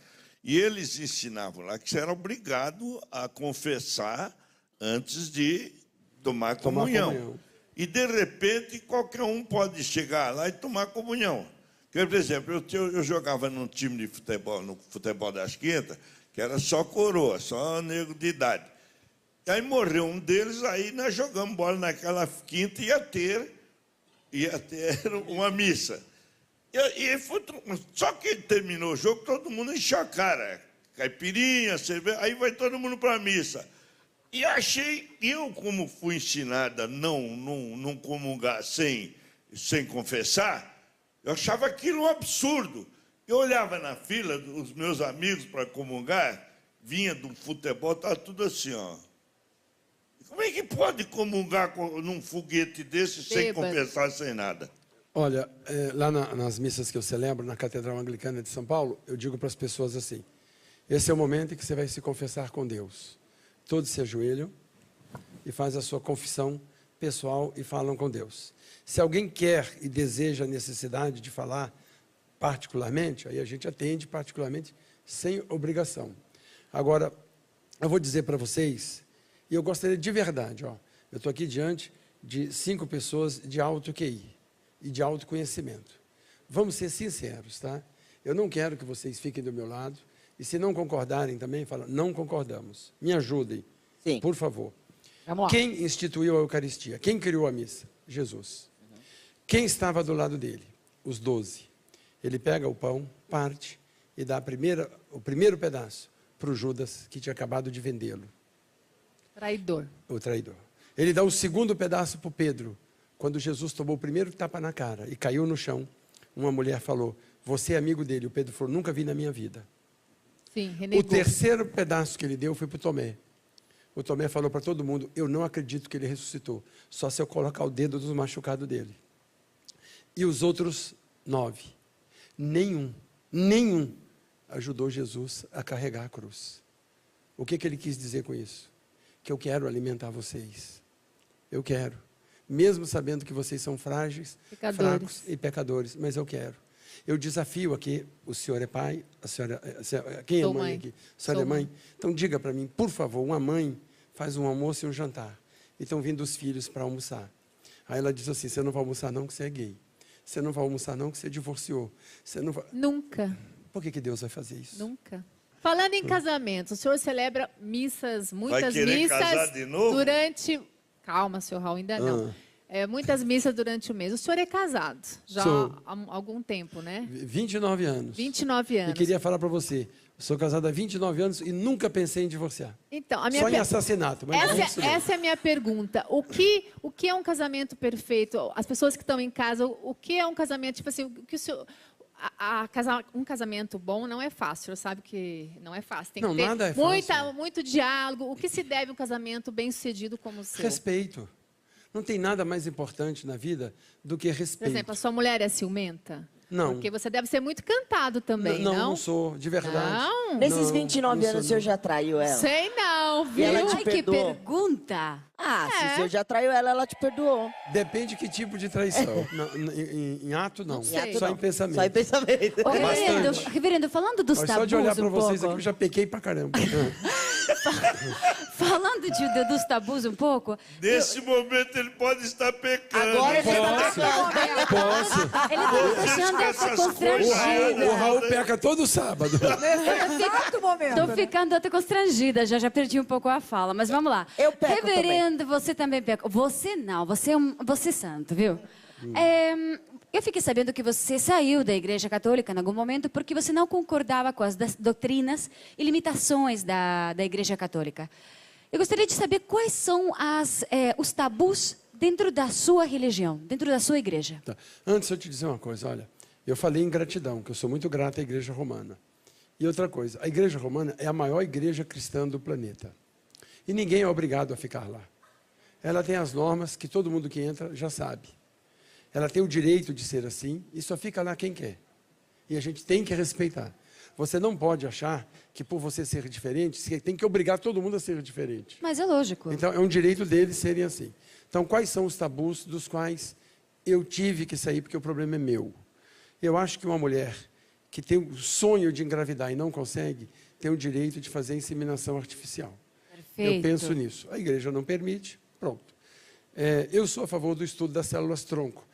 E eles ensinavam lá que você era obrigado a confessar antes de tomar comunhão. E, de repente, qualquer um pode chegar lá e tomar comunhão. Porque, por exemplo, eu jogava num time de futebol, no futebol das quintas, que era só coroa, só nego de idade. Aí morreu um deles, aí nós jogamos bola naquela quinta e ia ter uma missa. Só que terminou o jogo, todo mundo encheu a cara. Caipirinha, cerveja, aí vai todo mundo para a missa. E eu como fui ensinado a não comungar sem confessar, eu achava aquilo um absurdo. Eu olhava na fila dos meus amigos para comungar, vinha do futebol, estava tudo assim, ó. Como é que pode comungar num foguete desse sem Bêbado. confessar, sem nada? Olha, lá nas missas que eu celebro, na Catedral Anglicana de São Paulo, eu digo para as pessoas assim, esse é o momento em que você vai se confessar com Deus. Todos se ajoelham e fazem a sua confissão pessoal e falam com Deus. Se alguém quer e deseja a necessidade de falar particularmente, aí a gente atende particularmente sem obrigação. Agora, eu vou dizer para vocês, e eu gostaria de verdade, ó, eu estou aqui diante de 5 pessoas de alto QI e de autoconhecimento. Vamos ser sinceros, tá? Eu não quero que vocês fiquem do meu lado, e se não concordarem também, falam, não concordamos. Me ajudem, Sim. por favor. Vamos lá. Quem instituiu a Eucaristia? Quem criou a missa? Jesus. Quem estava do lado dele? Os 12. Ele pega o pão, parte e dá o primeiro pedaço para o Judas, que tinha acabado de vendê-lo, Traidor. o traidor. Ele dá o segundo pedaço para o Pedro. Quando Jesus tomou o primeiro tapa na cara e caiu no chão, uma mulher falou, você é amigo dele. O Pedro falou, nunca vi na minha vida. Sim, O renegou. terceiro pedaço que ele deu foi para o Tomé. O Tomé falou para todo mundo, eu não acredito que ele ressuscitou, só se eu colocar o dedo no machucado dele. E os outros 9. nenhum ajudou Jesus a carregar a cruz. O que ele quis dizer com isso? Que eu quero alimentar vocês. Eu quero. Mesmo sabendo que vocês são frágeis, fracos e pecadores, mas eu quero. Eu desafio aqui, o senhor é pai, quem é mãe aqui? A senhora é mãe? Então diga para mim, por favor, uma mãe faz um almoço e um jantar. E estão vindo os filhos para almoçar. Aí ela diz assim, você não vai almoçar não que você é gay. Você não vai almoçar não que você divorciou. Você não vai... Nunca. Por que Deus vai fazer isso? Nunca. Falando em casamento, o senhor celebra missas, muitas querer missas casar de novo? durante... Calma, senhor Raul, ainda não. Muitas missas durante o mês. O senhor é casado já há algum tempo, né? 29 anos. 29 anos. E queria falar para você, sou casado há 29 anos e nunca pensei em divorciar. Então, a minha Só em assassinato. Mas essa é a minha pergunta. O que é um casamento perfeito? As pessoas que estão em casa, o que é um casamento, tipo assim, o que o senhor... um casamento bom não é fácil, sabe que não é fácil. Tem que ter nada é fácil. muito diálogo. O que se deve a um casamento bem-sucedido como o seu? Respeito. Não tem nada mais importante na vida do que respeito. Por exemplo, a sua mulher é ciumenta? Não. Porque você deve ser muito cantado também, não? Não sou, de verdade. Não? Nesses 29 anos, o senhor já traiu ela? Sei não, E viu? ela te Ai, que perdoou? pergunta! Se o senhor já traiu ela, ela te perdoou. Depende que tipo de traição. em ato, não. sei. Só em pensamento. Só em pensamento. Ô, reverendo, falando dos Olha, tabus só de olhar para um vocês pouco, aqui, eu já pequei pra caramba. falando dos tabus um pouco, Nesse momento ele pode estar pecando. Agora você tá pecando. Posso. ele tá me deixando essas constrangida. O Raul peca todo sábado. Exato momento. Tô ficando até constrangida, já perdi um pouco a fala, mas vamos lá. Eu peco Reverendo, você também peca. Você não, você é santo, viu? Eu fiquei sabendo que você saiu da Igreja Católica em algum momento porque você não concordava com as doutrinas e limitações da Igreja Católica. Eu gostaria de saber quais são os tabus dentro da sua religião, dentro da sua igreja. Tá. Antes eu te dizer uma coisa, olha, eu falei em gratidão, que eu sou muito grato à Igreja Romana. E outra coisa, a Igreja Romana é a maior igreja cristã do planeta. E ninguém é obrigado a ficar lá. Ela tem as normas que todo mundo que entra já sabe. Ela tem o direito de ser assim e só fica lá quem quer. E a gente tem que respeitar. Você não pode achar que por você ser diferente, você tem que obrigar todo mundo a ser diferente. Mas é lógico. Então, é um direito deles serem assim. Então, quais são os tabus dos quais eu tive que sair porque o problema é meu? Eu acho que uma mulher que tem o sonho de engravidar e não consegue, tem o direito de fazer inseminação artificial. Perfeito. Eu penso nisso. A igreja não permite, pronto. Eu sou a favor do estudo das células-tronco.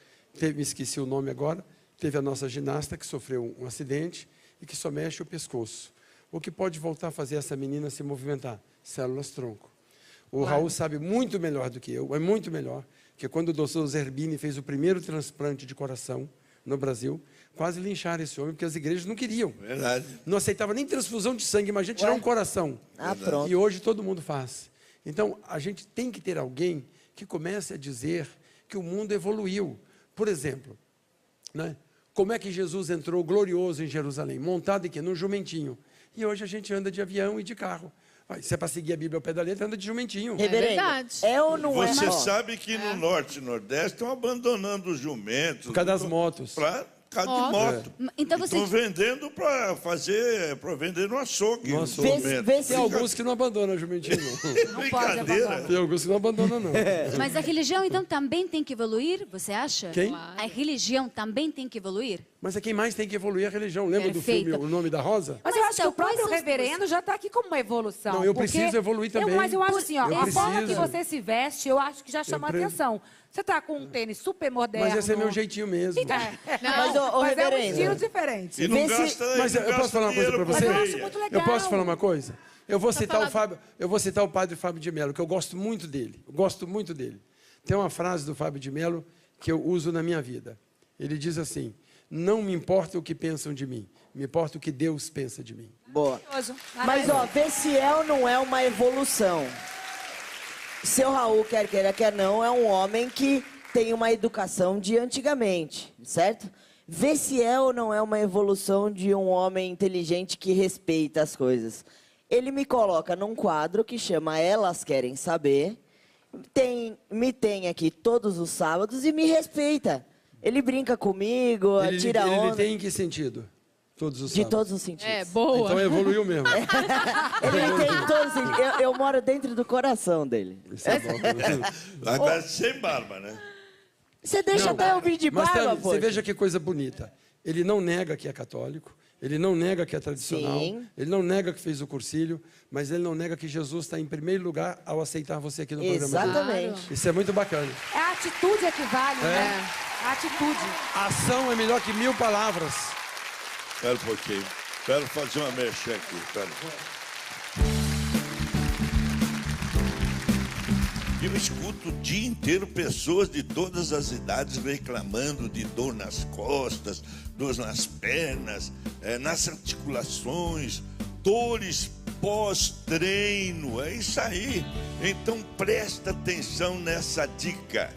Me esqueci o nome agora. Teve a nossa ginasta que sofreu um acidente e que só mexe o pescoço. O que pode voltar a fazer essa menina se movimentar? Células-tronco. O Raul sabe muito melhor do que eu, é muito melhor, que quando o doutor Zerbini fez o primeiro transplante de coração no Brasil, quase lincharam esse homem, porque as igrejas não queriam. Verdade. Não aceitavam nem transfusão de sangue, imagina tirar um coração. Pronto. E hoje todo mundo faz. Então, a gente tem que ter alguém que comece a dizer que o mundo evoluiu. Por exemplo, né? Como é que Jesus entrou glorioso em Jerusalém? Montado em quê? Num jumentinho. E hoje a gente anda de avião e de carro. Se é para seguir a Bíblia ao pé da letra, anda de jumentinho. Reverendo, verdade. é ou não é? Você sabe que no Norte e Nordeste estão abandonando os jumentos. Por causa das motos. Por causa de moto. Então você... Estão vendendo para vender no açougue. No açougue. jumento. Vê se- Tem alguns que não abandonam jumentinho, não. Não pode Brincadeira. abandonar. Tem alguns que não abandonam, não. Mas a religião, então, também tem que evoluir, você acha? Quem? A religião também tem que evoluir? Mas é quem mais tem que evoluir é a religião. Lembra do Perfeito. filme O Nome da Rosa? Mas eu acho que então, o próprio quais são os reverendo já está aqui como uma evolução. Não, eu porque preciso evoluir também. mas eu acho assim, ó, Eu a forma que preciso. você se veste, eu acho que já chama atenção. Você tá com um tênis super moderno. Mas esse é meu jeitinho mesmo. Mas, ô, mas é um reverendo, estilo diferente. E não Vê se- gasta, Mas não eu posso gasta falar uma coisa dinheiro para você? Mas eu acho muito legal. Eu posso falar uma coisa? Eu vou citar falando- o Fábio, eu vou citar o padre Fábio de Mello, que eu gosto muito dele. Eu gosto muito dele. Tem uma frase do Fábio de Mello que eu uso na minha vida. Ele diz assim: não me importa o que pensam de mim, me importa o que Deus pensa de mim. Boa. Mas, ó, vê se é ou não é uma evolução. Seu Raul, quer queira, quer não, é um homem que tem uma educação de antigamente, certo? Vê se é ou não é uma evolução de um homem inteligente que respeita as coisas. Ele me coloca num quadro que chama Elas Querem Saber, me tem aqui todos os sábados e me respeita. Ele brinca comigo, tira onda. Ele tem em que sentido? Todos os De sábados. todos os sentidos. É, boa. Então evoluiu mesmo. Ele tem em todos os sentidos. Eu moro dentro do coração dele. Isso é bom. Agora sem barba, né? Você deixa até eu vir de Mas barba, Tami, pô. você veja que coisa bonita. Ele não nega que é católico, ele não nega que é tradicional, Sim. ele não nega que fez o cursilho, mas ele não nega que Jesus está em primeiro lugar ao aceitar você aqui no programa dele. Exatamente. Isso é muito bacana. É a atitude é que vale, né? A atitude. A ação é melhor que 1000 palavras. Espera um pouquinho. Quero fazer uma mecha aqui. Espera. Eu escuto o dia inteiro pessoas de todas as idades reclamando de dor nas costas, dor nas pernas, nas articulações, dores pós-treino. É isso aí. Então presta atenção nessa dica.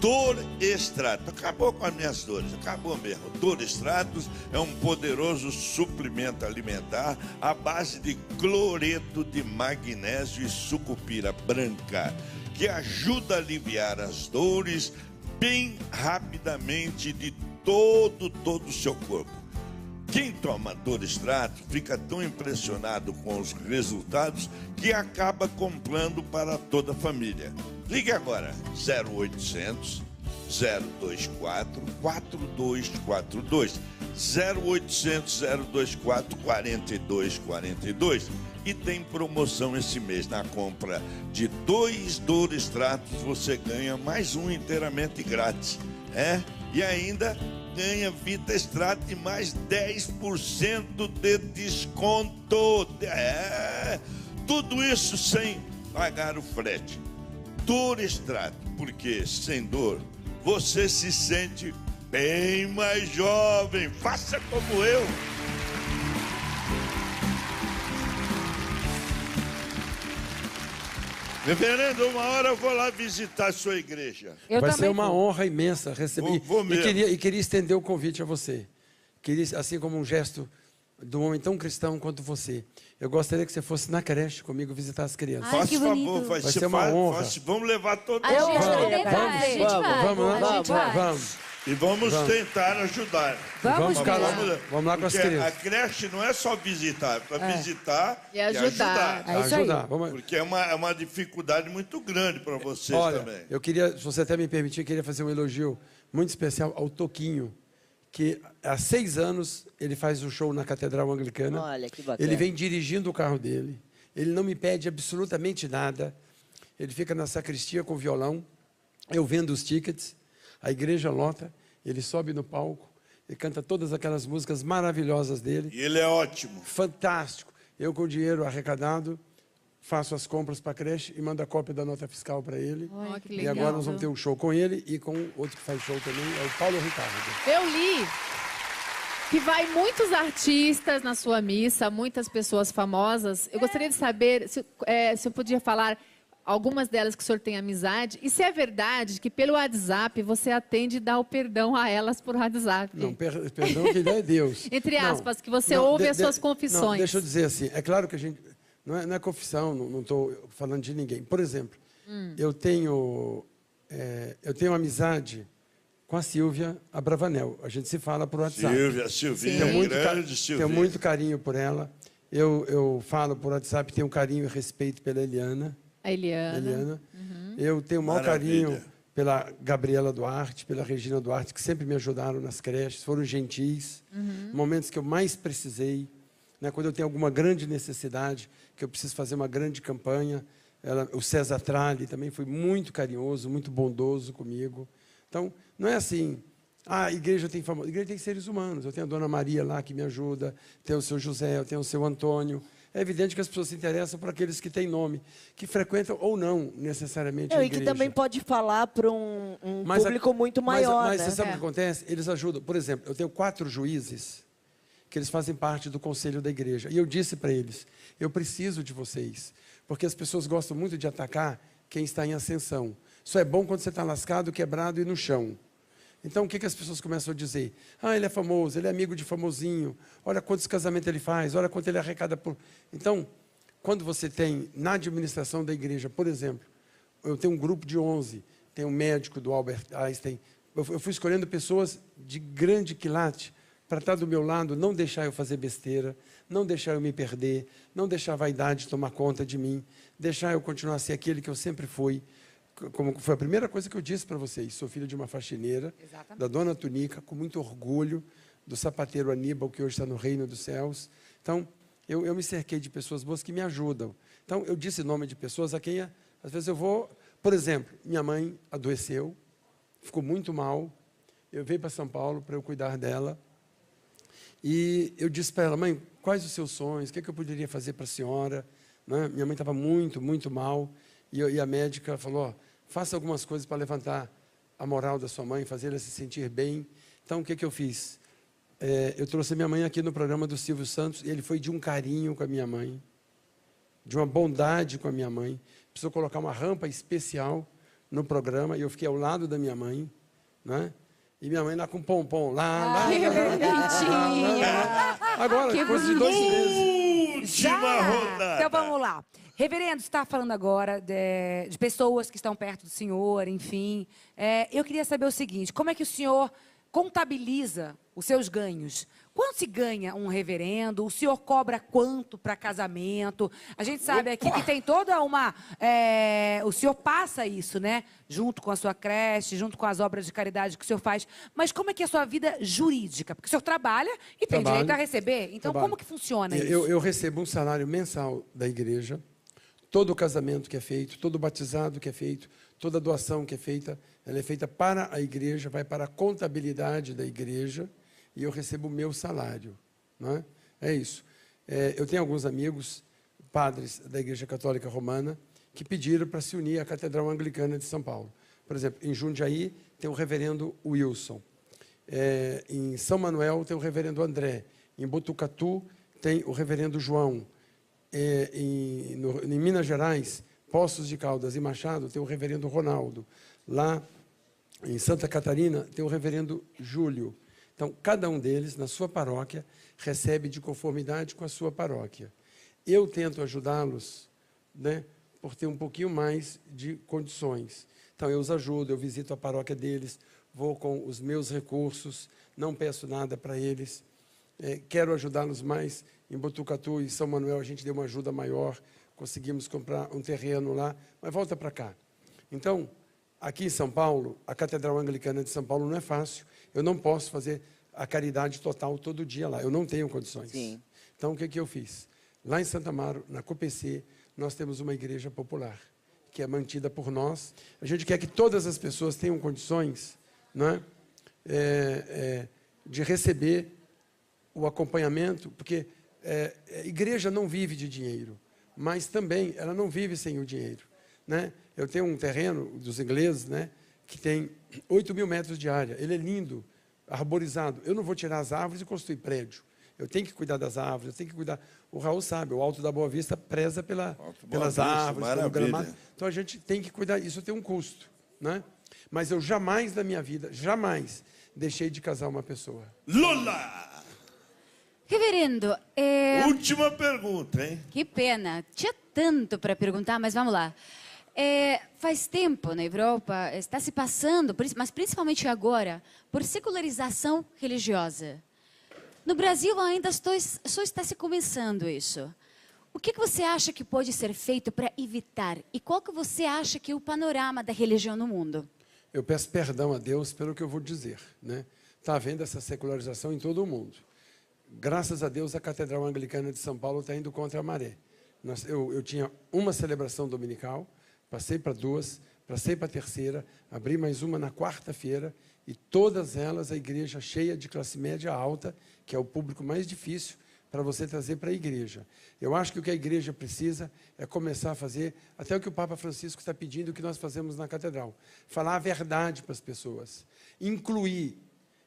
Dor Extrato. Acabou com as minhas dores, acabou mesmo. Dor Extratos é um poderoso suplemento alimentar à base de cloreto de magnésio e sucupira branca, que ajuda a aliviar as dores bem rapidamente de todo o seu corpo. Quem toma Dor Extrato fica tão impressionado com os resultados que acaba comprando para toda a família. Ligue agora, 0800 024 4242, 0800 024 4242, e tem promoção esse mês. Na compra de 2 Dor Extratos você ganha mais um inteiramente grátis, e ainda ganha Vita Extrato e mais 10% de desconto, tudo isso sem pagar o frete. Dor Extrato, porque sem dor você se sente bem mais jovem. Faça como eu. Reverendo, uma hora eu vou lá visitar a sua igreja. Vai ser uma honra imensa receber. Vou mesmo. E queria estender o convite a você. Queria, assim como um gesto de um homem tão cristão quanto você. Eu gostaria que você fosse na creche comigo visitar as crianças. Ai, Faça que bonito. favor, vai ser uma honra. Vamos levar todo A mundo. gente vai, Vamos. E vamos tentar ajudar. Vamos ficar lá. Vamos lá com as Porque crianças. a creche não é só visitar, é para visitar E ajudar. É isso aí. Ajudar. Vamos. Porque é uma dificuldade muito grande para vocês Olha, também. eu queria, se você até me permitir, eu queria fazer um elogio muito especial ao Toquinho, que há 6 anos ele faz um show na Catedral Anglicana. Olha, que bacana. Ele vem dirigindo o carro dele. Ele não me pede absolutamente nada. Ele fica na sacristia com violão. Eu vendo os tickets. A igreja lota. Ele sobe no palco. Ele canta todas aquelas músicas maravilhosas dele. E ele é ótimo. Fantástico. Eu, com o dinheiro arrecadado, faço as compras para a creche e mando a cópia da nota fiscal para ele. Ó, que E legal. agora nós vamos ter um show com ele e com outro que faz show também, é o Paulo Ricardo. Eu li que vai muitos artistas na sua missa, muitas pessoas famosas. Eu gostaria de saber se eu podia falar algumas delas que o senhor tem amizade. E se é verdade que pelo WhatsApp você atende e dá o perdão a elas por WhatsApp. Não, perdão, quem dá é Deus. Entre Não, aspas, que você não, ouve as suas confissões. Não, deixa eu dizer assim, é claro que a gente... Não é confissão, não estou falando de ninguém. Por exemplo, eu tenho amizade com a Silvia Abravanel. A gente se fala por WhatsApp. Silvinha, grande Silvinha. Tenho muito carinho por ela. Eu falo por WhatsApp, tenho carinho e respeito pela Eliana. A Eliana. Eu tenho o maior Maravilha. carinho pela Gabriela Duarte, pela Regina Duarte, que sempre me ajudaram nas creches, foram gentis. Momentos que eu mais precisei, né, quando eu tenho alguma grande necessidade, que eu preciso fazer uma grande campanha. O César Tralli também foi muito carinhoso, muito bondoso comigo. Então, não é assim, a igreja tem famosos. A igreja tem seres humanos. Eu tenho a Dona Maria lá que me ajuda, tenho o seu José, eu tenho o seu Antônio. É evidente que as pessoas se interessam por aqueles que têm nome, que frequentam ou não necessariamente a E igreja. que também pode falar para um público muito maior, mas né? você sabe o que acontece? Eles ajudam. Por exemplo, eu tenho 4 juízes que eles fazem parte do conselho da igreja. E eu disse para eles, eu preciso de vocês, porque as pessoas gostam muito de atacar quem está em ascensão. Só é bom quando você está lascado, quebrado e no chão. Então, o que as pessoas começam a dizer? Ah, ele é famoso, ele é amigo de famosinho, olha quantos casamentos ele faz, olha quanto ele arrecada por... Então, quando você tem, na administração da igreja, por exemplo, eu tenho um grupo de 11, tem um médico do Albert Einstein, eu fui escolhendo pessoas de grande quilate para estar do meu lado, não deixar eu fazer besteira, não deixar eu me perder, não deixar a vaidade tomar conta de mim, deixar eu continuar a ser aquele que eu sempre fui. Como foi a primeira coisa que eu disse para vocês, sou filho de uma faxineira, da dona Tunica, com muito orgulho, do sapateiro Aníbal, que hoje está no reino dos céus. Então, eu me cerquei de pessoas boas que me ajudam. Então, eu disse nome de pessoas a quem, às vezes, eu vou... Por exemplo, minha mãe adoeceu, ficou muito mal, eu veio para São Paulo para eu cuidar dela, e eu disse para ela, mãe, quais os seus sonhos, o que eu poderia fazer para a senhora? Né? Minha mãe estava muito, muito mal, e a médica falou, ó, faça algumas coisas para levantar a moral da sua mãe, fazer ela se sentir bem. Então, o que eu fiz? Eu trouxe a minha mãe aqui no programa do Silvio Santos, e ele foi de um carinho com a minha mãe, de uma bondade com a minha mãe. Precisou colocar uma rampa especial no programa, e eu fiquei ao lado da minha mãe, né? E minha mãe lá com pompom, lá. Agora, Que coisa de 2 meses. Última rodada. Então vamos lá. Reverendo, você está falando agora de pessoas que estão perto do senhor, enfim. Eu queria saber o seguinte, como é que o senhor contabiliza os seus ganhos? Quanto se ganha um reverendo? O senhor cobra quanto para casamento? A gente sabe aqui que tem toda uma... o senhor passa isso, né? Junto com a sua creche, junto com as obras de caridade que o senhor faz. Mas como é que é a sua vida jurídica? Porque o senhor trabalha e tem direito a receber. Então, como que funciona isso? Eu recebo um salário mensal da igreja. Todo casamento que é feito, todo batizado que é feito, toda doação que é feita, ela é feita para a igreja, vai para a contabilidade da igreja, e eu recebo o meu salário. Não é? É isso. Eu tenho alguns amigos, padres da Igreja Católica Romana, que pediram para se unir à Catedral Anglicana de São Paulo. Por exemplo, em Jundiaí tem o reverendo Wilson. Em São Manuel tem o reverendo André. Em Botucatu tem o reverendo João. Em Minas Gerais, Poços de Caldas e Machado, tem o reverendo Ronaldo. Lá em Santa Catarina, tem o reverendo Júlio. Então, cada um deles, na sua paróquia, recebe de conformidade com a sua paróquia. Eu tento ajudá-los, né, por ter um pouquinho mais de condições. Então, eu os ajudo, eu visito a paróquia deles, vou com os meus recursos, não peço nada para eles. Quero ajudá-los mais. Em Botucatu e São Manuel, a gente deu uma ajuda maior, conseguimos comprar um terreno lá, mas volta para cá. Então, aqui em São Paulo, a Catedral Anglicana de São Paulo não é fácil. Eu não posso fazer a caridade total todo dia lá. Eu não tenho condições. Sim. Então, o que eu fiz? Lá em Santa Amaro, na COPC, nós temos uma igreja popular, que é mantida por nós. A gente quer que todas as pessoas tenham condições, não é? De receber o acompanhamento, porque a igreja não vive de dinheiro, mas também ela não vive sem o dinheiro, né? Eu tenho um terreno dos ingleses, né, que tem 8.000 metros de área. Ele é lindo, arborizado. Eu não vou tirar as árvores e construir prédio. Eu tenho que cuidar das árvores, eu tenho que cuidar... O Raul sabe, o Alto da Boa Vista preza pelas árvores, pelo gramado. Então, a gente tem que cuidar. Isso tem um custo, né? Mas eu jamais, na minha vida, jamais deixei de casar uma pessoa. Lula! Reverendo, Última pergunta, hein? que pena. Tinha tanto para perguntar, mas vamos lá. Faz tempo na Europa, está se passando, mas principalmente agora, por secularização religiosa. No Brasil ainda só está se começando isso. O que você acha que pode ser feito para evitar? E qual que você acha que é o panorama da religião no mundo? Eu peço perdão a Deus pelo que eu vou dizer, né? Está havendo essa secularização em todo o mundo. Graças a Deus, a Catedral Anglicana de São Paulo está indo contra a maré. Eu tinha uma celebração dominical, passei para 2, passei para a 3ª, abri mais uma na 4ª-feira, e todas elas a igreja cheia de classe média alta, que é o público mais difícil para você trazer para a igreja. Eu acho que o que a igreja precisa é começar a fazer, até o que o Papa Francisco está pedindo, o que nós fazemos na catedral. Falar a verdade para as pessoas. Incluir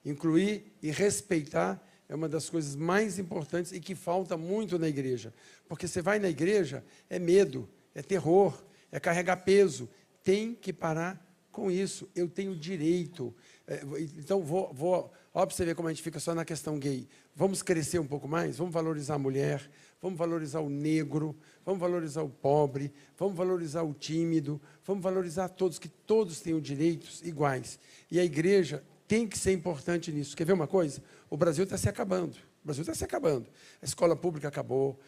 e respeitar é uma das coisas mais importantes e que falta muito na igreja. Porque você vai na igreja, é medo, é terror, é carregar peso. Tem que parar com isso. Eu tenho direito. Então, ó para você ver como a gente fica só na questão gay. vamos crescer um pouco mais, vamos valorizar a mulher, vamos valorizar o negro, vamos valorizar o pobre, vamos valorizar o tímido, vamos valorizar todos, que todos tenham direitos iguais. E a igreja tem que ser importante nisso. Quer ver uma coisa? O Brasil está se acabando. O Brasil está se acabando. A escola pública acabou.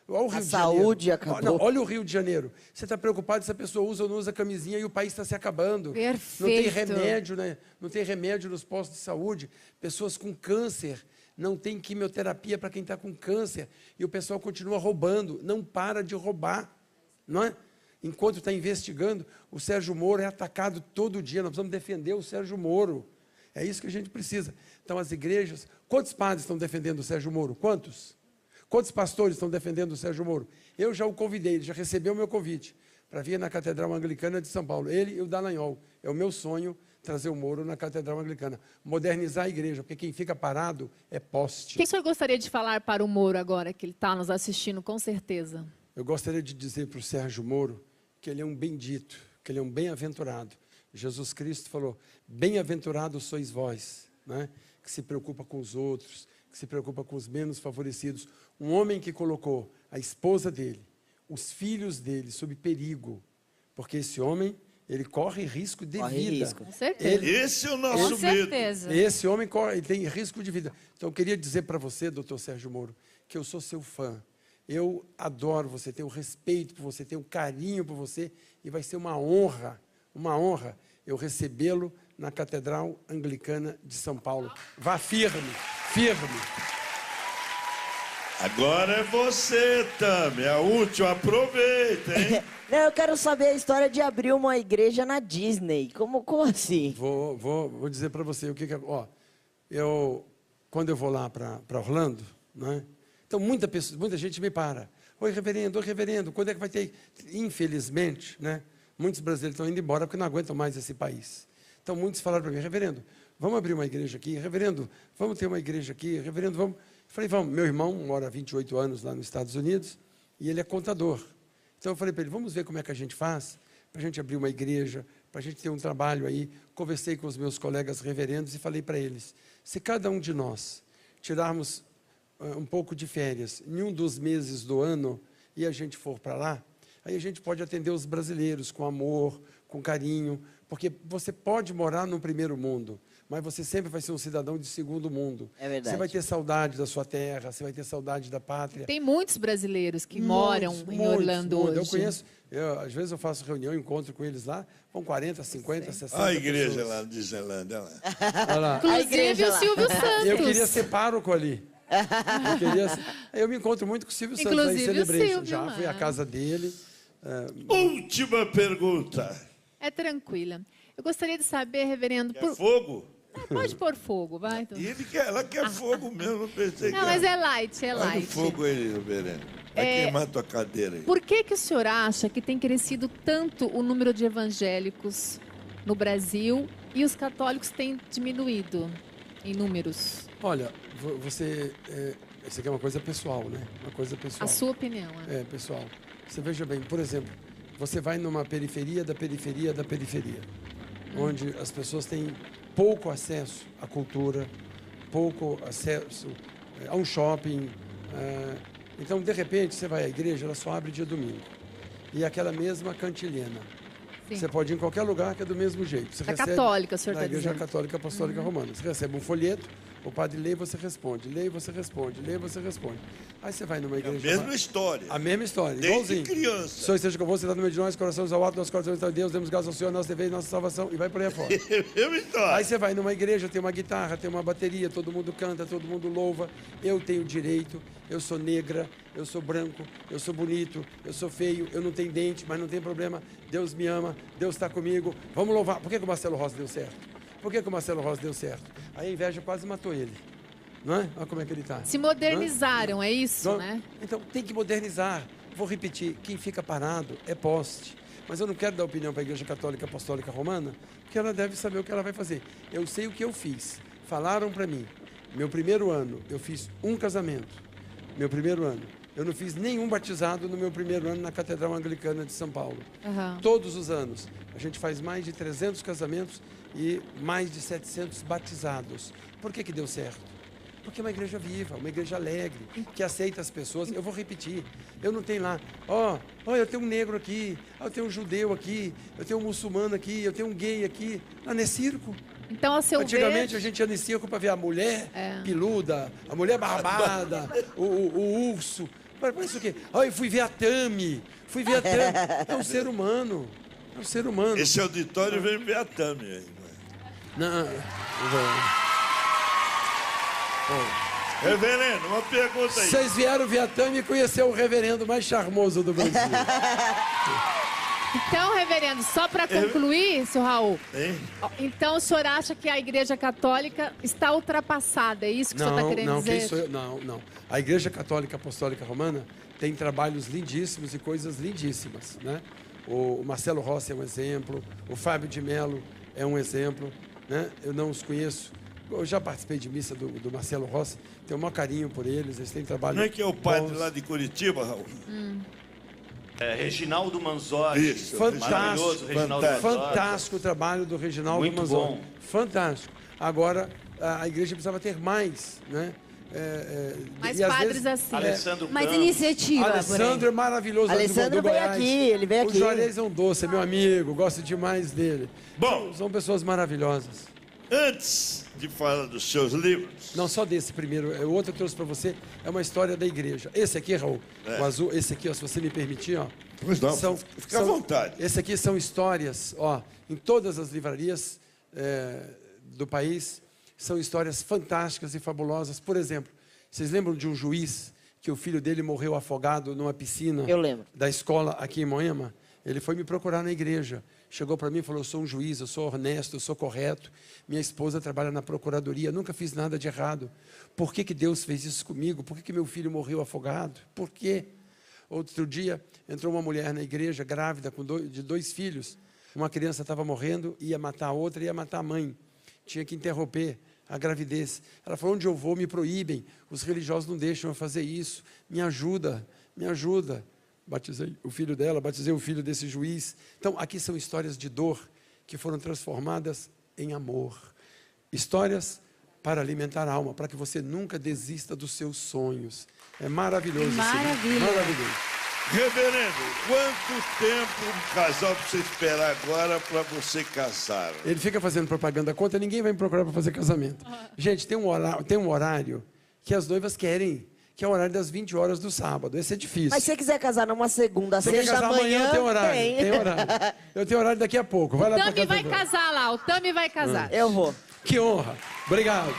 O Rio de saúde Janeiro. acabou. Não, olha o Rio de Janeiro. Você está preocupado se a pessoa usa ou não usa camisinha e o país está se acabando. Perfeito. Não tem remédio, né? Não tem remédio nos postos de saúde. Pessoas com câncer não tem quimioterapia para quem está com câncer. E o pessoal continua roubando. Não para de roubar. Não é? Enquanto está investigando, o Sérgio Moro é atacado todo dia. Nós precisamos defender o Sérgio Moro. É isso que a gente precisa. Então, as igrejas... Quantos padres estão defendendo o Sérgio Moro? Quantos? Quantos pastores estão defendendo o Sérgio Moro? Eu já o convidei, ele já recebeu o meu convite para vir na Catedral Anglicana de São Paulo. Ele e o Dallagnol. É o meu sonho trazer o Moro na Catedral Anglicana. Modernizar a igreja, porque quem fica parado é poste. O que o senhor gostaria de falar para o Moro agora, que ele está nos assistindo, com certeza? Eu gostaria de dizer para o Sérgio Moro que ele é um bendito, que ele é um bem-aventurado. Jesus Cristo falou, bem-aventurados sois vós, né? Que se preocupa com os outros, que se preocupa com os menos favorecidos. Um homem que colocou a esposa dele, os filhos dele, sob perigo, porque esse homem, ele corre risco de vida. Com certeza. Esse é o nosso Com medo. certeza. Esse homem ele tem risco de vida. Então, eu queria dizer para você, doutor Sérgio Moro, que eu sou seu fã. Eu adoro você, tenho respeito por você, tenho carinho por você, e vai ser uma honra eu recebê-lo na Catedral Anglicana de São Paulo. Vá firme, firme. Agora é você, Tami. A última, aproveita, hein? Não, eu quero saber a história de abrir uma igreja na Disney. Como assim? Vou dizer para você o que é. Ó, quando eu vou lá para Orlando, né? Então muita gente me para. Oi, reverendo, quando é que vai ter? Infelizmente, né? Muitos brasileiros estão indo embora porque não aguentam mais esse país. Então, muitos falaram para mim, reverendo, vamos abrir uma igreja aqui, reverendo, vamos ter uma igreja aqui, reverendo, vamos. Eu falei, vamos. Meu irmão mora há 28 anos lá nos Estados Unidos e ele é contador. Então, eu falei para ele, vamos ver como é que a gente faz para a gente abrir uma igreja, para a gente ter um trabalho aí. Conversei com os meus colegas reverendos e falei para eles, se cada um de nós tirarmos um pouco de férias em um dos meses do ano e a gente for para lá, aí a gente pode atender os brasileiros com amor, com carinho, porque você pode morar no primeiro mundo, mas você sempre vai ser um cidadão de segundo mundo. É verdade. Você vai ter saudade da sua terra, você vai ter saudade da pátria. Tem muitos brasileiros que moram em Orlando hoje. Eu conheço, às vezes eu faço reunião, encontro com eles lá, vão 40, 50, 60 Olha a igreja pessoas. lá no Disneyland, olha lá. Olha lá. Inclusive o Silvio Santos. Eu queria ser pároco ali. Eu me encontro muito com o Silvio Santos lá em Inclusive o Celebration. Silvio, Já fui à casa dele. Última pergunta. É tranquila. Eu gostaria de saber, reverendo... Quer fogo? Pode pôr fogo, vai. E ela quer fogo mesmo, não pensei Não, que mas era. é light, é Olha o light. fogo aí, reverendo. Vai queimar tua cadeira aí. Por que o senhor acha que tem crescido tanto o número de evangélicos no Brasil e os católicos têm diminuído em números? Olha, você aqui é uma coisa pessoal, né? Uma coisa pessoal. A sua opinião, É, pessoal. Você veja bem, por exemplo, você vai numa periferia da periferia da periferia, onde as pessoas têm pouco acesso à cultura, pouco acesso a um shopping. Então, de repente, você vai à igreja, ela só abre dia domingo. E aquela mesma cantilena. Sim. Você pode ir em qualquer lugar que é do mesmo jeito. Você Da católica, o senhor da está Igreja dizendo. Católica Apostólica Romana. Você recebe um folheto, o padre lê e você responde, lê e você responde, lê e você responde. Aí você vai numa A igreja... mesma história. A mesma história, Desde igualzinho. criança. O Senhor esteja convosco, sentado no meio de nós, corações ao alto, nosso coração está em Deus, demos graças ao Senhor, nosso dever e nossa salvação, e vai por aí afora. Mesma história. Aí você vai numa igreja, tem uma guitarra, tem uma bateria, todo mundo canta, todo mundo louva. Eu tenho direito, eu sou negra, eu sou branco, eu sou bonito, eu sou feio, eu não tenho dente, mas não tem problema. Deus me ama, Deus está comigo. Vamos louvar. Por que o Marcelo Rossi deu certo? Por que o Marcelo Rossi deu certo? Aí a inveja quase matou ele. Não é? Olha como é que ele está. Se modernizaram, é isso, né? Então, tem que modernizar. Vou repetir, quem fica parado é poste. Mas eu não quero dar opinião para a Igreja Católica Apostólica Romana, porque ela deve saber o que ela vai fazer. Eu sei o que eu fiz. Falaram para mim. Meu primeiro ano, eu fiz um casamento. Meu primeiro ano. Eu não fiz nenhum batizado no meu primeiro ano na Catedral Anglicana de São Paulo. Aham. Todos os anos. A gente faz mais de 300 casamentos e mais de 700 batizados. Por que deu certo? Porque é uma igreja viva, uma igreja alegre, que aceita as pessoas. Eu vou repetir, eu não tenho lá, eu tenho um negro aqui, eu tenho um judeu aqui, eu tenho um muçulmano aqui, eu tenho um gay aqui. Lá não é circo. Então, a seu Antigamente ver... a gente ia no circo para ver a mulher peluda, a mulher barbada, o urso. Parece o quê? Eu fui ver a Tami. É um ser humano. É um ser humano. Esse auditório vem ver a Tami aí. Não. Reverendo, uma pergunta aí. Vocês vieram ver a Tami e conhecer o reverendo mais charmoso do Brasil. Então, reverendo, só para concluir, senhor Raul, Hein? então o senhor acha que a Igreja Católica está ultrapassada? É isso que o senhor está querendo dizer? Quem sou eu? Não. A Igreja Católica Apostólica Romana tem trabalhos lindíssimos e coisas lindíssimas, né? O Marcelo Rossi é um exemplo, o Fábio de Mello é um exemplo, né? Eu não os conheço. Eu já participei de missa do Marcelo Rossi, tenho o maior carinho por eles têm trabalho. Não é que é o padre lá de Curitiba, Raul? Reginaldo Manzotti. Isso, fantástico, Reginaldo Manzotti. fantástico o trabalho do Reginaldo Muito Manzotti. bom. Fantástico. Agora, a igreja precisava ter mais, né? Mais e às padres vezes, assim. Alessandro Mais Campos. iniciativa. Alessandro é maravilhoso. Alessandro do veio Goiás. aqui, ele veio O aqui. Juarez é um doce, é meu amigo, gosto demais dele. Bom. São pessoas maravilhosas. Antes de falar dos seus livros, Não só desse primeiro, o outro que eu trouxe para você é uma história da igreja. Esse aqui, Raul, o azul, esse aqui, ó, se você me permitir, ó. Pois não, fica à vontade. Esse aqui são histórias, ó, em todas as livrarias do país, são histórias fantásticas e fabulosas. Por exemplo, vocês lembram de um juiz que o filho dele morreu afogado numa piscina Eu lembro. da escola aqui em Moema? Ele foi me procurar na igreja. Chegou para mim e falou, eu sou um juiz, eu sou honesto, eu sou correto. Minha esposa trabalha na procuradoria, nunca fiz nada de errado. Por que Deus fez isso comigo? Por que meu filho morreu afogado? Por quê? Outro dia, entrou uma mulher na igreja, grávida, de 2 filhos. Uma criança estava morrendo, ia matar a outra, ia matar a mãe. Tinha que interromper a gravidez. Ela falou, onde eu vou, me proíbem. Os religiosos não deixam eu fazer isso. Me ajuda, me ajuda. Batizei o filho dela, batizei o filho desse juiz. Então, aqui são histórias de dor que foram transformadas em amor. Histórias para alimentar a alma, para que você nunca desista dos seus sonhos. É maravilhoso. Maravilha. Maravilhoso. Reverendo, quanto tempo um casal precisa esperar agora para você casar? Ele fica fazendo propaganda contra, ninguém vai me procurar para fazer casamento. Gente, tem um horário que as noivas querem, que é o horário das 20 horas do sábado. Esse é difícil. Mas se você quiser casar numa segunda, Você quer sexta, casar amanhã, tem horário. tem. Tem horário. Eu tenho horário daqui a pouco. Vai lá pra Tami casa. vai casar lá, o Tami vai casar. Eu vou. Que honra. Obrigado.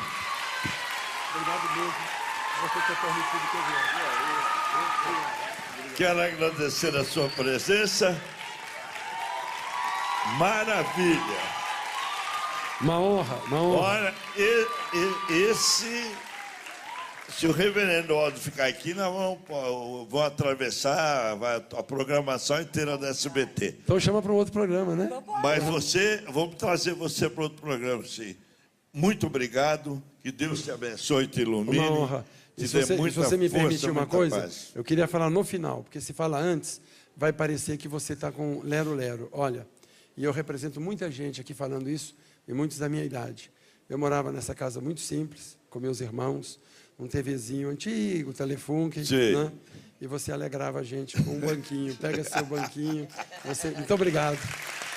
Obrigado mesmo. Você ter permitido que eu viesse. Quero agradecer a sua presença. Maravilha. Uma honra, uma honra. Olha, se o reverendo Aldo ficar aqui, nós vamos atravessar a programação inteira da SBT. Então chama para um outro programa, né? Mas vamos trazer você para outro programa, sim. Muito obrigado, que Deus te abençoe e te ilumine. Uma honra. Te Se dê muita você me força, permitir uma muita coisa, paz. eu queria falar no final, porque se fala antes, vai parecer que você está com lero-lero. Olha, e eu represento muita gente aqui falando isso, e muitos da minha idade. Eu morava nessa casa muito simples, com meus irmãos, um TVzinho antigo, Telefunken, né? E você alegrava a gente com um banquinho. Pega seu banquinho. Muito obrigado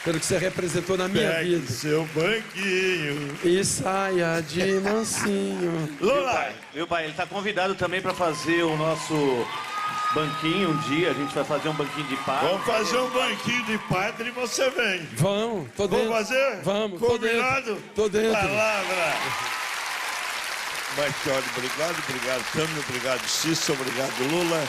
pelo que você representou na minha Pegue vida. seu banquinho. E saia de mansinho. Lula! Viu, pai? Ele está convidado também para fazer o nosso banquinho um dia. A gente vai fazer um banquinho de padre. Vamos fazer um banquinho de padre e você vem. Vamos, tô dentro. Vamos fazer? Vamos, combinado? Tô dentro. Palavra. Marchiori, obrigado, Tami, obrigado, Cícero, obrigado, Lula.